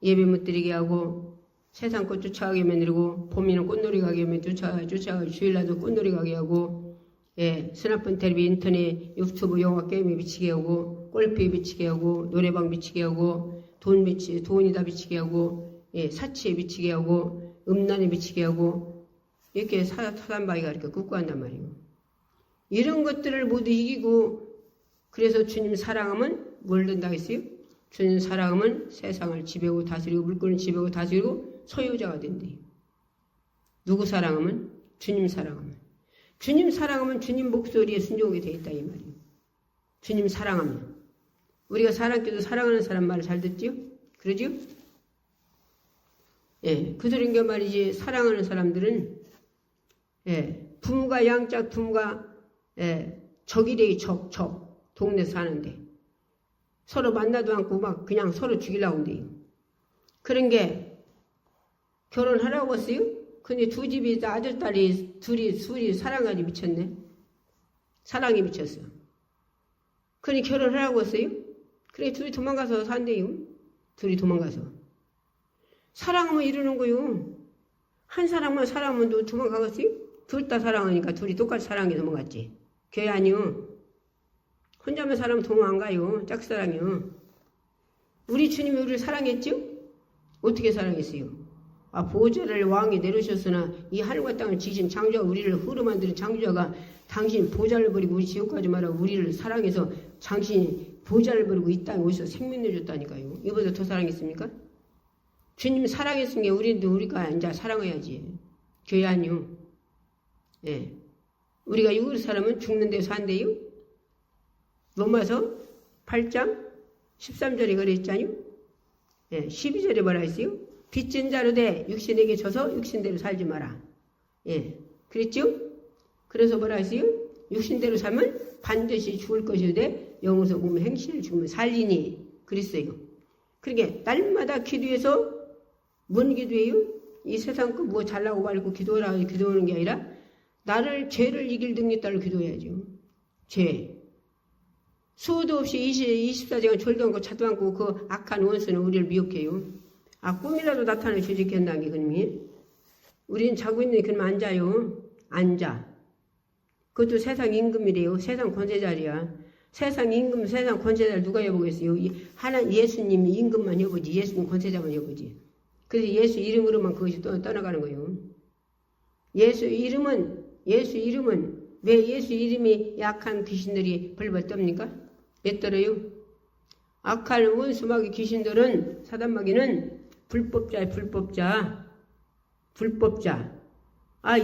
예배 못 드리게 하고 세상 꽃 쫓아가게 만들고 봄이는 꽃놀이 가게 하면 쫓아가 주일날도 꽃놀이 가게 하고 스마트폰 텔레비 인터넷 유튜브 영화 게임에 미치게 하고 골프에 미치게 하고 노래방 미치게 하고 돈이다 미치게 하고 사치에 미치게 하고 음란에 미치게 하고 이렇게 사단바위가 이렇게 굽고 한단 말이에요. 이런 것들을 모두 이기고 그래서 주님 사랑하면 뭘 된다고 했어요? 주님 사랑하면 세상을 지배하고 다스리고 물건을 지배하고 다스리고 소유자가 된대요. 누구 사랑하면? 주님 사랑하면. 주님 사랑하면 주님 목소리에 순종하게 돼 있다 이 말이에요. 주님 사랑하면. 우리가 사람께도 사랑하는 사람 말을 잘 듣지요? 그러지요? 그 소린가 말이지. 사랑하는 사람들은 부모가 양짝 부모가 적이래요. 적 동네에서 사는데 서로 만나도 않고 막 그냥 서로 죽이려고 한대요. 그런 게 결혼하라고 했어요? 근데 두 집이 아들 딸이 둘이 사랑하니 미쳤네. 사랑이 미쳤어. 그러니 결혼하라고 했어요? 그래 둘이 도망가서 산대요. 둘이 도망가서. 사랑하면 이러는 거요. 한 사람만 사랑하면 너 도망가겠어요? 둘 다 사랑하니까 둘이 똑같이 사랑해 도망갔지. 교회 아니요. 혼자만 사랑하면 도망 안 가요. 짝사랑이요. 우리 주님이 우리를 사랑했죠? 어떻게 사랑했어요? 보좌를 왕이 내려오셨으나 이 하늘과 땅을 지신 창조가 우리를 흐르 만드는 창조자가 당신 보좌를 버리고 우리 지옥 가지 마라 우리를 사랑해서 당신이 보좌를 버리고 이 땅에 오셔서 생명 내줬다니까요. 이보다 더 사랑했습니까? 주님 사랑했으니까 우리가 이제 사랑해야지. 교회 아니요. 우리가 육으로 살면 죽는 데서 산대요. 로마서 8장 13절에 그랬잖아요. 12절에 뭐라 했어요? 빚진 자로 돼 육신에게 져서 육신대로 살지 마라. 그랬죠? 그래서 뭐라 했어요? 육신대로 살면 반드시 죽을 것이되 영으로서 보면 행실을 죽으면 살리니 그랬어요. 그러니까 날마다 기도해서 뭔 기도예요? 이 세상 거 뭐 잘나고 말고 기도하라고 기도하는 게 아니라 나를 죄를 이길 능력 따라 기도해야죠. 죄. 수도 없이 24시간 졸도 않고 자도 않고 그 악한 원수는 우리를 미혹해요. 꿈이라도 나타나는 죄짓겠다는 게 그놈이. 우리는 자고 있는 그놈 앉아요. 앉아. 그것도 세상 임금이래요. 세상 권세자리야. 세상 임금, 세상 권세자를 누가 여보겠어요? 예수님 임금만 여보지. 예수님 권세자만 여보지. 그래서 예수 이름으로만 그것이 떠나가는 거예요. 예수 이름은 왜 예수 이름이 약한 귀신들이 벌벌 떱니까? 왜 떨어요? 악한 원수마귀 귀신들은 사단마귀는 불법자.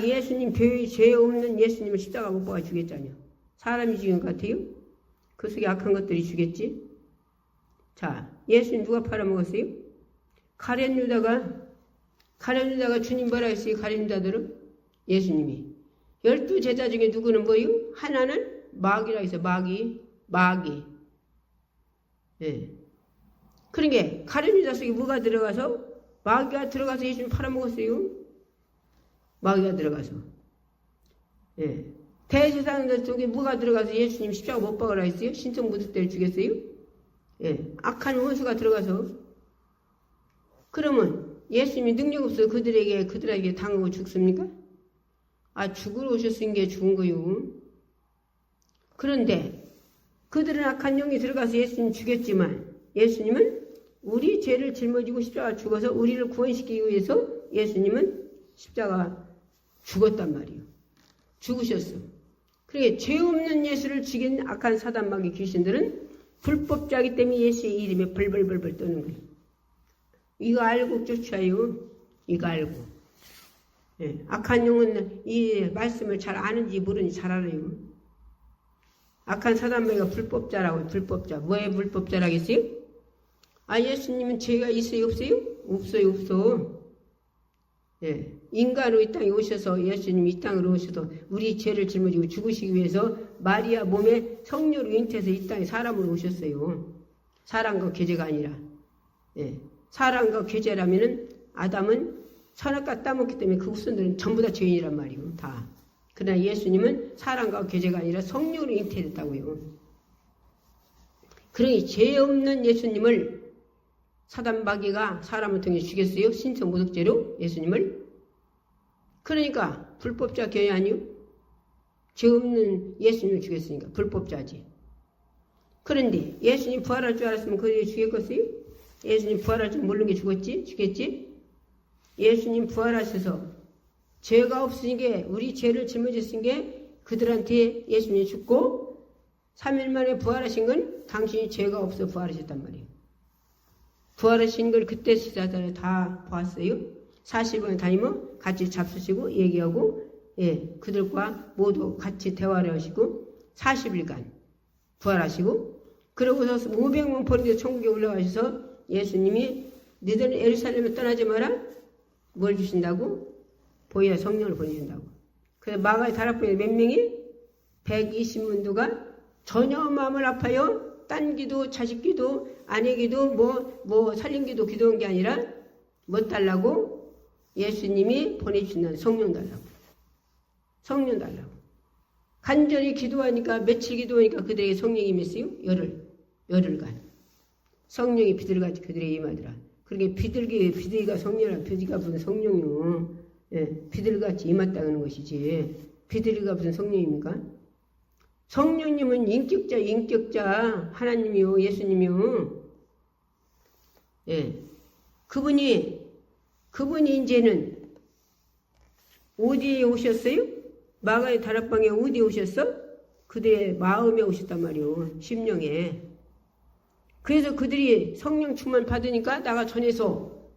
예수님 죄 없는 예수님을 십자가 못 박아 죽였잖아요. 사람이 죽인 것 같아요? 그 속에 악한 것들이 죽였지? 자, 예수님 누가 팔아먹었어요? 가룟 유다가 주님 뭐라 했어요? 가룟 유다들은? 예수님이. 12제자 중에 누구는 뭐예요? 하나는 마귀라 해서 마귀. 예. 그러니까 가룟 유다 속에 뭐가 들어가서? 마귀가 들어가서 예수님 팔아먹었어요. 마귀가 들어가서. 예. 대제사장들 속에 뭐가 들어가서 예수님 십자가 못 박으라 했어요? 신성모독죄를 죽였어요? 예. 악한 원수가 들어가서. 그러면 예수님이 능력 없어 그들에게 당하고 죽습니까? 죽으러 오셨은 게 죽은 거요. 그런데 그들은 악한 영이 들어가서 예수님 죽였지만 예수님은 우리 죄를 짊어지고 십자가 죽어서 우리를 구원시키기 위해서 예수님은 십자가 죽었단 말이에요. 죽으셨어. 그러니까 죄 없는 예수를 죽인 악한 사단마귀 귀신들은 불법자이기 때문에 예수의 이름에 벌벌벌벌 떠는 거예요. 이거 알고 쫓아요. 이거 알고. 예. 악한 영은 이 말씀을 잘 아는지 모르는지 잘 알아요. 악한 사단마귀가 불법자라고. 불법자. 뭐에 불법자라겠어요? 예수님은 죄가 있어요? 없어요? 없어. 예. 인간으로 이 땅에 오셔서 예수님이 이 땅으로 오셔서 우리 죄를 짊어지고 죽으시기 위해서 마리아 몸에 성녀로 잉태해서 이 땅에 사람으로 오셨어요. 사랑과 계제가 아니라. 예. 사랑과 계제라면은 아담은 선악과 따먹기 때문에 그 후손들은 전부 다 죄인이란 말이에요. 다. 그러나 예수님은 사랑과 계제가 아니라 성령으로 잉태됐다고요. 그러니 죄 없는 예수님을 사단마귀가 사람을 통해 죽였어요. 신성모독죄로 예수님을. 그러니까 불법자 교회 아니요? 죄 없는 예수님을 죽였으니까 불법자지. 그런데 예수님 부활할 줄 알았으면 그들이 죽였겠어요? 예수님 부활할 줄 모르는 게 죽였지? 예수님 부활하셔서 죄가 없으니까 우리 죄를 짊어졌으니 게 그들한테 예수님이 죽고 3일 만에 부활하신 건 당신이 죄가 없어 부활하셨단 말이에요. 부활하신 걸 그때 시사자를 다 봤어요. 40일 다니면 같이 잡수시고 얘기하고 그들과 모두 같이 대화를 하시고 40일간 부활하시고 그러고서 500명 버리고 천국에 올라가셔서 예수님이 너희들은 예루살렘에 떠나지 마라. 뭘 주신다고? 보혜와 성령을 보내준다고. 그래서 마가의 다락방에 몇 명이? 120문도가 전혀 마음을 아파요. 딴 기도, 자식 기도, 아내 기도, 살림 기도 기도한 게 아니라 뭐 달라고? 예수님이 보내주신다는 성령 달라고. 성령 달라고. 간절히 기도하니까 며칠 기도하니까 그들에게 성령이 임했어요? 열흘간. 성령이 비둘기같이 그들에게 임하더라. 그러니까 비둘기가 성령이라 비둘기가 무슨 성령이요. 비둘기같이 임했다는 것이지. 비둘기가 무슨 성령입니까? 성령님은 인격자 하나님이요 예수님이요. 그분이 이제는 어디에 오셨어요? 마가의 다락방에 어디에 오셨어? 그들의 마음에 오셨단 말이요. 심령에. 그래서 그들이 성령 충만 받으니까 나가 전해서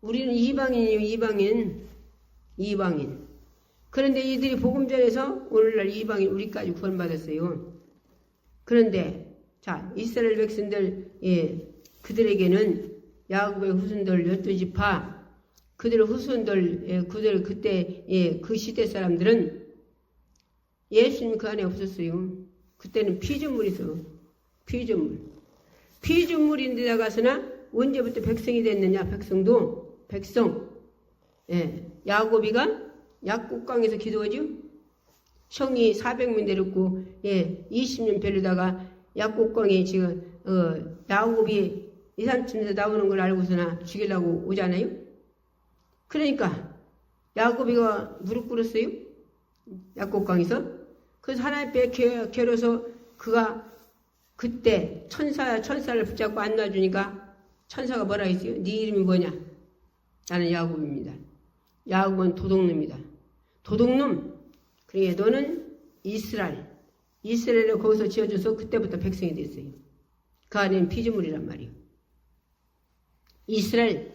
우리는 이방인이요 이방인. 그런데 이들이 복음 전해서 오늘날 이방인 우리까지 구원받았어요. 그런데 이스라엘 백성들 그들에게는 야곱의 후손들 12지파 그들의 후손들 그들 그때 그 시대 사람들은 예수님 그 안에 없었어요. 그때는 피조물이서 피조물인데 나가서나 언제부터 백성이 됐느냐? 백성도 백성. 예, 야곱이가 약국강에서 기도하죠. 성이 400명 데렸고 20년 별로다가 약국강에 지금 야곱이 이산쯤에서 나오는 걸 알고서나 죽이려고 오잖아요. 그러니까 야곱이가 무릎 꿇었어요. 약국강에서. 그래서 하나님 앞에 겨뤄서 그가 그때 천사를 붙잡고 안 놔주니까 천사가 뭐라 했어요? 네 이름이 뭐냐? 나는 야곱입니다. 야곱은 도둑놈이다. 도둑놈. 그러니까 너는 이스라엘을 거기서 지어줘서 그때부터 백성이 됐어요. 그 안에는 피조물이란 말이에요. 이스라엘.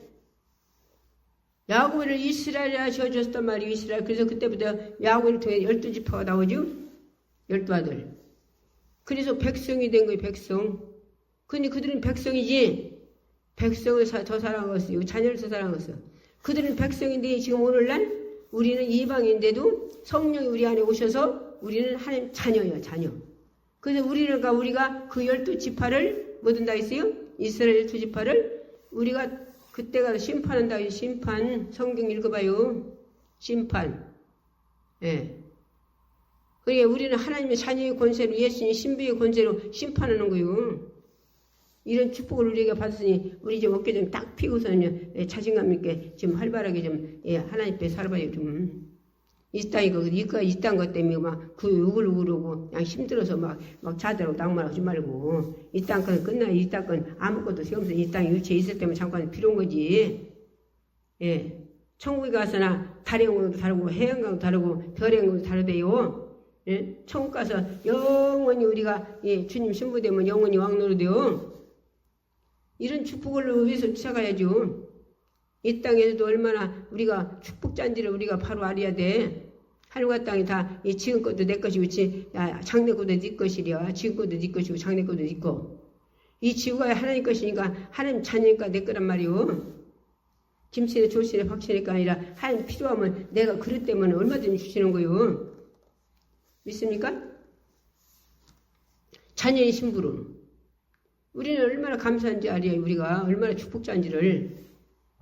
야곱을 이스라엘이라 지어줬단 말이에요. 이스라엘. 그래서 그때부터 야곱을 통해 12지파가 나오죠. 12아들. 그래서 백성이 된 거예요. 백성. 근데 그들은 백성이지. 백성을 더 사랑했어요. 자녀를 더 사랑했어. 그들은 백성인데 지금 오늘날 우리는 이방인데도 성령이 우리 안에 오셔서 우리는 하나님 자녀예요. 자녀. 그래서 우리가 그 12지파를 뭐 든다 했어요? 이스라엘 12지파를 우리가 그때가 심판한다 해요. 심판. 성경 읽어봐요. 심판. 예. 그러니까 우리는 하나님의 자녀의 권세로 예수님 신비의 권세로 심판하는 거예요. 이런 축복을 우리가 받았으니 우리 좀 어깨 좀 딱 피고서는 자신감 있게 좀 활발하게 좀 하나님 앞에 살아봐요. 좀. 이 땅 것 때문에 막 그 우글우글하고 그냥 힘들어서 막 자더라고 낭만하지 말고 이 땅 건 끝나요. 이 땅 건 아무것도 소용없어. 이 땅 유체 있을 때면 잠깐 필요한 거지. 예. 천국에 가서나 달의 영광도 다르고 해양강도 다르고 별의 영광도 다르대요. 예? 천국 가서 영원히 우리가 주님 신부되면 영원히 왕노릇돼요. 이런 축복을 위해서 찾아가야죠. 이 땅에서도 얼마나 우리가 축복잔지를 우리가 바로 알아야 돼. 하늘과 땅이 다 지금 것도 내 것이고 장래 것도 네 것이랴. 지금 것도 네 것이고 장래 것도 네 거. 이 지구가 하나님 것이니까 하나님 자녀니까 내 거란 말이오. 김치네 조시네 박치네가 아니라 하나님 필요하면 내가 그릇 때문에 얼마든지 주시는 거요. 믿습니까? 자녀의 신부로. 우리는 얼마나 감사한지 알아요. 우리가 얼마나 축복자인지를.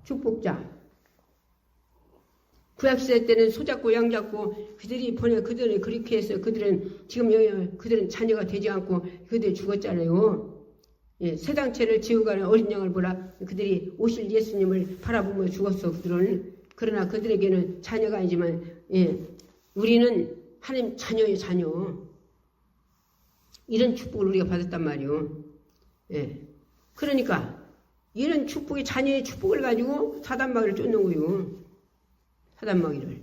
축복자. 구약시대 때는 소잡고 양잡고 그들은 그렇게 해서 그들은 지금 그들은 자녀가 되지 않고 그들이 죽었잖아요. 예, 세당체를 지우가는 어린 양을 보라. 그들이 오실 예수님을 바라보며 죽었어. 그들은. 그러나 그들에게는 자녀가 아니지만 우리는 하나님 자녀의 자녀. 이런 축복을 우리가 받았단 말이요. 예. 그러니까 이런 축복이 자녀의 축복을 가지고 사단마귀를 쫓는 거요. 사단마귀를.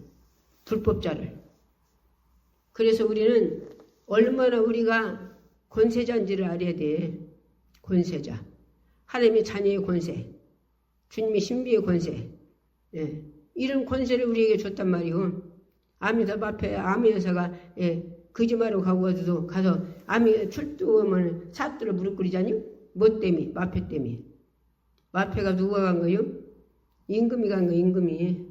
불법자를. 그래서 우리는 얼마나 우리가 권세자인지를 알아야 돼. 권세자. 하나님의 자녀의 권세. 주님의 신비의 권세. 예. 이런 권세를 우리에게 줬단 말이요. 아미답 앞에 아미 여사가 거짓말하고 가서 아미 출두하면 사투를 무릎 꿇이자니? 뭐 때문에? 마패 때문에. 마패가 누가 간 거요? 임금이 간 거, 임금이.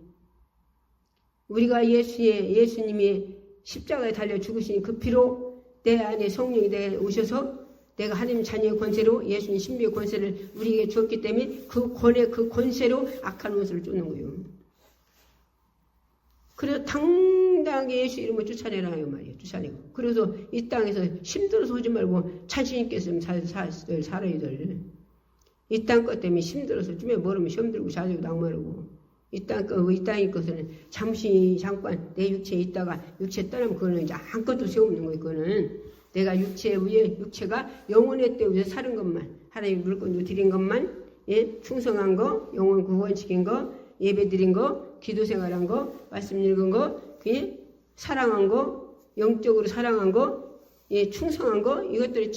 우리가 예수님이 십자가에 달려 죽으시니 그 피로 내 안에 성령이 오셔서 내가 하나님 자녀의 권세로 예수님 신비의 권세를 우리에게 주었기 때문에 그 권세로 악한 원수를 쫓는 거예요. 그래서 당당하게 예수 이름을 쫓아내라요 말이에요. 쫓아내고. 그래서 이 땅에서 힘들어서 오지 말고 자신 있게 좀 살아야들. 이 땅 것 때문에 힘들어서 쯤에 모르면 시험 들고 자주고 낭만하고 이 땅의 것은 잠깐 내 육체에 있다가 육체 떠나면 그거는 이제 아무것도 세우는 거예요. 그거는 내가 육체 위에 육체가 영혼의 때문에 사는 것만 하나님 물건도 드린 것만 충성한 거 영혼 구원시킨 거 예배 드린 거 기도 생활한 거 말씀 읽은 거 사랑한 거 영적으로 사랑한 거 충성한 거 이것들이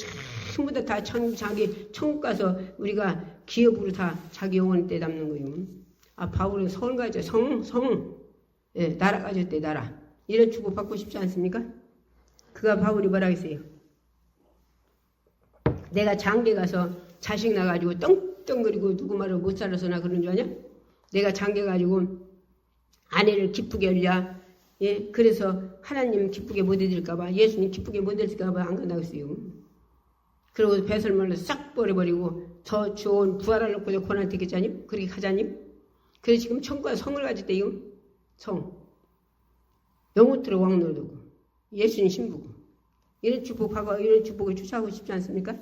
전부 다 자기 천국 가서 우리가 기업으로 다 자기 영혼 때 담는 거예요. 바울은 성 가져 나라 가졌대 나라. 이런 축복 받고 싶지 않습니까? 그가 바울이 뭐라 했어요? 내가 장계 가서 자식 나가지고 떵떵거리고 누구 말을 못 살아서나 그런 줄 아냐? 내가 장계 가지고 아내를 기쁘게 하려 그래서 하나님 기쁘게 못 해드릴까봐 예수님 기쁘게 못 해드릴까봐 안 간다고 했어요. 그리고 배설물로 싹 버려버리고 더 좋은 부활을 놓고 고난을 택했자님 그렇게 가자님 그래서 지금 천과 성을 가졌대요. 성. 영혼들의 왕노르고 예수님 신부고 이런 축복하고 이런 축복을 추구하고 싶지 않습니까?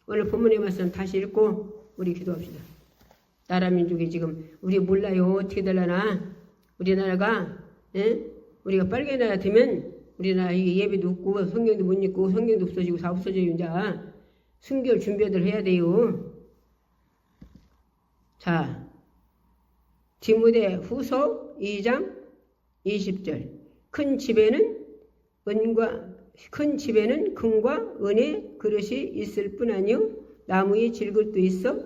오늘 본문의 말씀 다시 읽고 우리 기도합시다. 나라 민족이 지금 우리 몰라요. 어떻게 되려나? 우리나라가 우리가 빨개 나라 되면 우리나라 이게 예배도 없고 성경도 못 읽고 성경도 없어지고 다 없어져요. 이제 순결 준비들 해야 돼요. 자, 디모데 후서 2장 20절. 큰 집에는 금과 은의 그릇이 있을 뿐 아니요 나무의 질것도 있어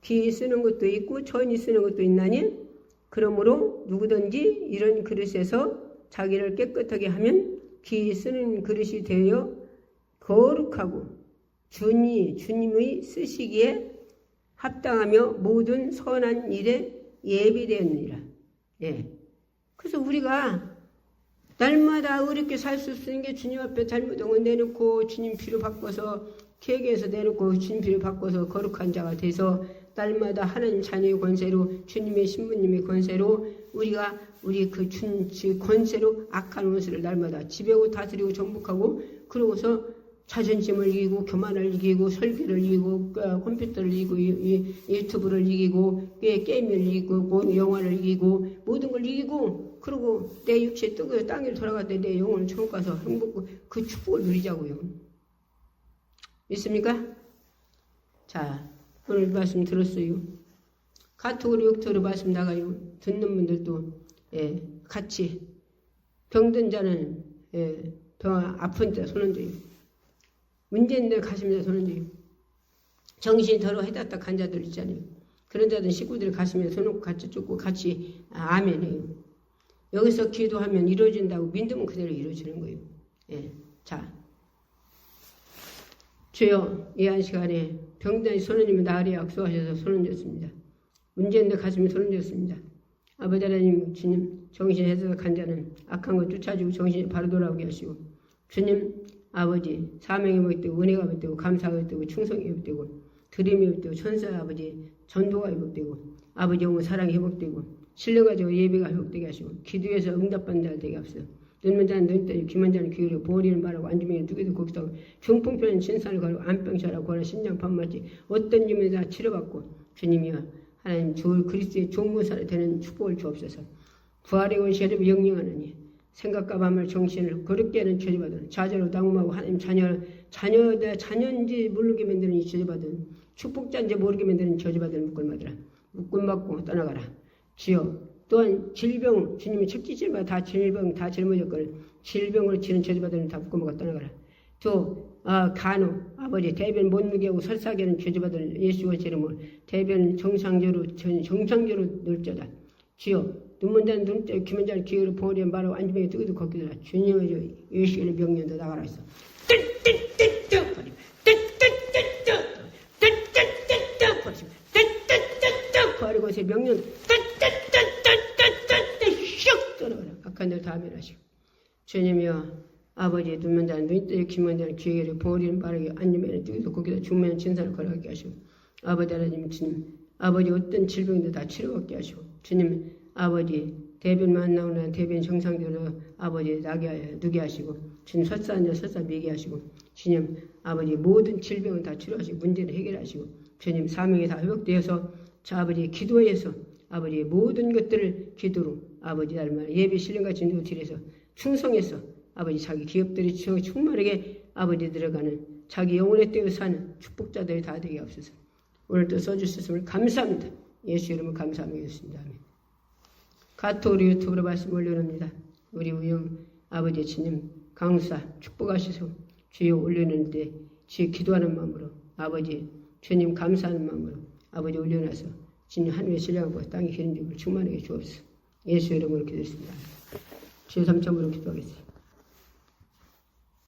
귀 쓰는 것도 있고 천이 쓰는 것도 있나니 그러므로 누구든지 이런 그릇에서 자기를 깨끗하게 하면 귀 쓰는 그릇이 되어 거룩하고 주님의 쓰시기에 합당하며 모든 선한 일에 예비되었느니라. 예. 그래서 우리가 날마다 어렵게 살 수 없는 게 주님 앞에 잘못한 내놓고 주님 피로 바꿔서 계계에서 내놓고 주님 피로 바꿔서 거룩한 자가 돼서 날마다 하나님 자녀의 권세로 주님의 신부님의 권세로 우리가 우리 그 권세로 악한 원수를 날마다 지배하고 다스리고 정복하고 그러고서 자존심을 이기고 교만을 이기고 설교를 이기고 컴퓨터를 이기고 유튜브를 이기고 게임을 이기고 영화를 이기고 모든 걸 이기고 그리고 내 육체 뜨거워 땅에 돌아갈 때 내 영혼을 천국 가서 행복 그 축복을 누리자고요. 믿습니까? 자, 오늘 말씀 들었어요. 카톡으로 욕토로 말씀 나가요. 듣는 분들도 같이 병든 자는 병 아픈 자 손을 줘요. 문제 있는 데 가시면 자 손을 줘요. 정신이 더러 해das다 간 자들 있잖아요. 그런 자들 식구들이 가시면 손을 같이 쫓고 같이 아멘해요. 여기서 기도하면 이루어진다고 믿으면 그대로 이루어지는 거예요. 자, 주여 이 한 시간에 병든이 손을 나으리 약속하셔서 손을 줬습니다. 문제 있는 데 가시면 손을 줬습니다. 아버지 하나님 주님 정신이 해서 간 자는 악한 것 쫓아주고 정신이 바로 돌아오게 하시고 주님 아버지 사명이 회복되고 은혜가 회복되고 감사가 회복되고 충성이 회복되고 드림이 회복되고 천사 아버지 전도가 회복되고 아버지 영혼 사랑이 회복되고 신뢰 가지고 예배가 회복되게 하시고 기도해서 응답받는 자를 되게 하옵소서. 눈먼 자는 눈 뜨고 귀만 자는 귀 열고 보리는 말하고 안주명이 누구도 거기서 중풍편은 진산을 가르고 안병자라고 하는 신장 판맞지 어떤 짐을 다 치료받고 주님이여 하나님 주 그리스도의 종무사를 되는 축복을 주옵소서. 부활의 원시를 영영하느니 생각과 밤을 정신을 거룩게 하는 죄받은 자녀로 낭음하고 하나님 자녀인지 모르게 만드는 이 죄받은 축복자인지 모르게 만드는 죄받은 묶음받으라. 묶음받고 떠나가라. 주여 또한 질병 주님이 책지질마다 다 질병 다 짊어졌거늘 질병으로 치는 죄받은 다 묶음받고 떠나가라. 또 간호 아버지 대변 못 누게 하고 설사하게 하는 죄받은 예수의 이름으로 대변 정상적으로 놀자다. 주여 눈먼 자는 눈 뜨고 귀만 자는 귀로 봉오리에 말하고 안주병에 뜨거도 걷기더라. 주님의 예수의 명령도 나가라 했어. 버리고 제 명령 떠나가라. 악한 들 다 멸하시고 주님이여 아버지 눈먼 자는 눈 뜨고 귀만 자는 귀로 봉오리에 말하고 안주병에 뜨거도 걷기더라. 중매는 진사를 걸어가게 하시고 아버지 하나님 주님 아버지 어떤 질병도 다 치료받게 하시고 주님 아버지 대변만 나오는 대변 정상적으로 아버지 누게 하시고 주님 설사한 자 설사 미게 하시고 주님 아버지 모든 질병을 다 치료하시고 문제를 해결하시고 주님 사명이 다 회복되어서 저 아버지 기도해서 아버지 모든 것들을 기도로 아버지 닮아 예배 신령과 진도 드려서 충성해서 아버지 자기 기업들이 충만하게 아버지 들어가는 자기 영혼의 때에 사는 축복자들이 다 되게 하옵소서. 오늘도 써주셨음을 감사합니다. 예수 이름으로 감사하겠습니다. 아멘. 카톡으로 유튜브로 말씀 올려놓습니다. 우리 우영 아버지 주님 강사 축복하시소. 주여 올려놓는데 주여 기도하는 마음으로 아버지 주님 감사하는 마음으로 아버지 올려놔서 주님 하늘의 신령하고 땅의 기름짐을 충만하게 주옵소서. 예수 이름으로 기도했습니다. 주여 3점으로 기도하겠습니다.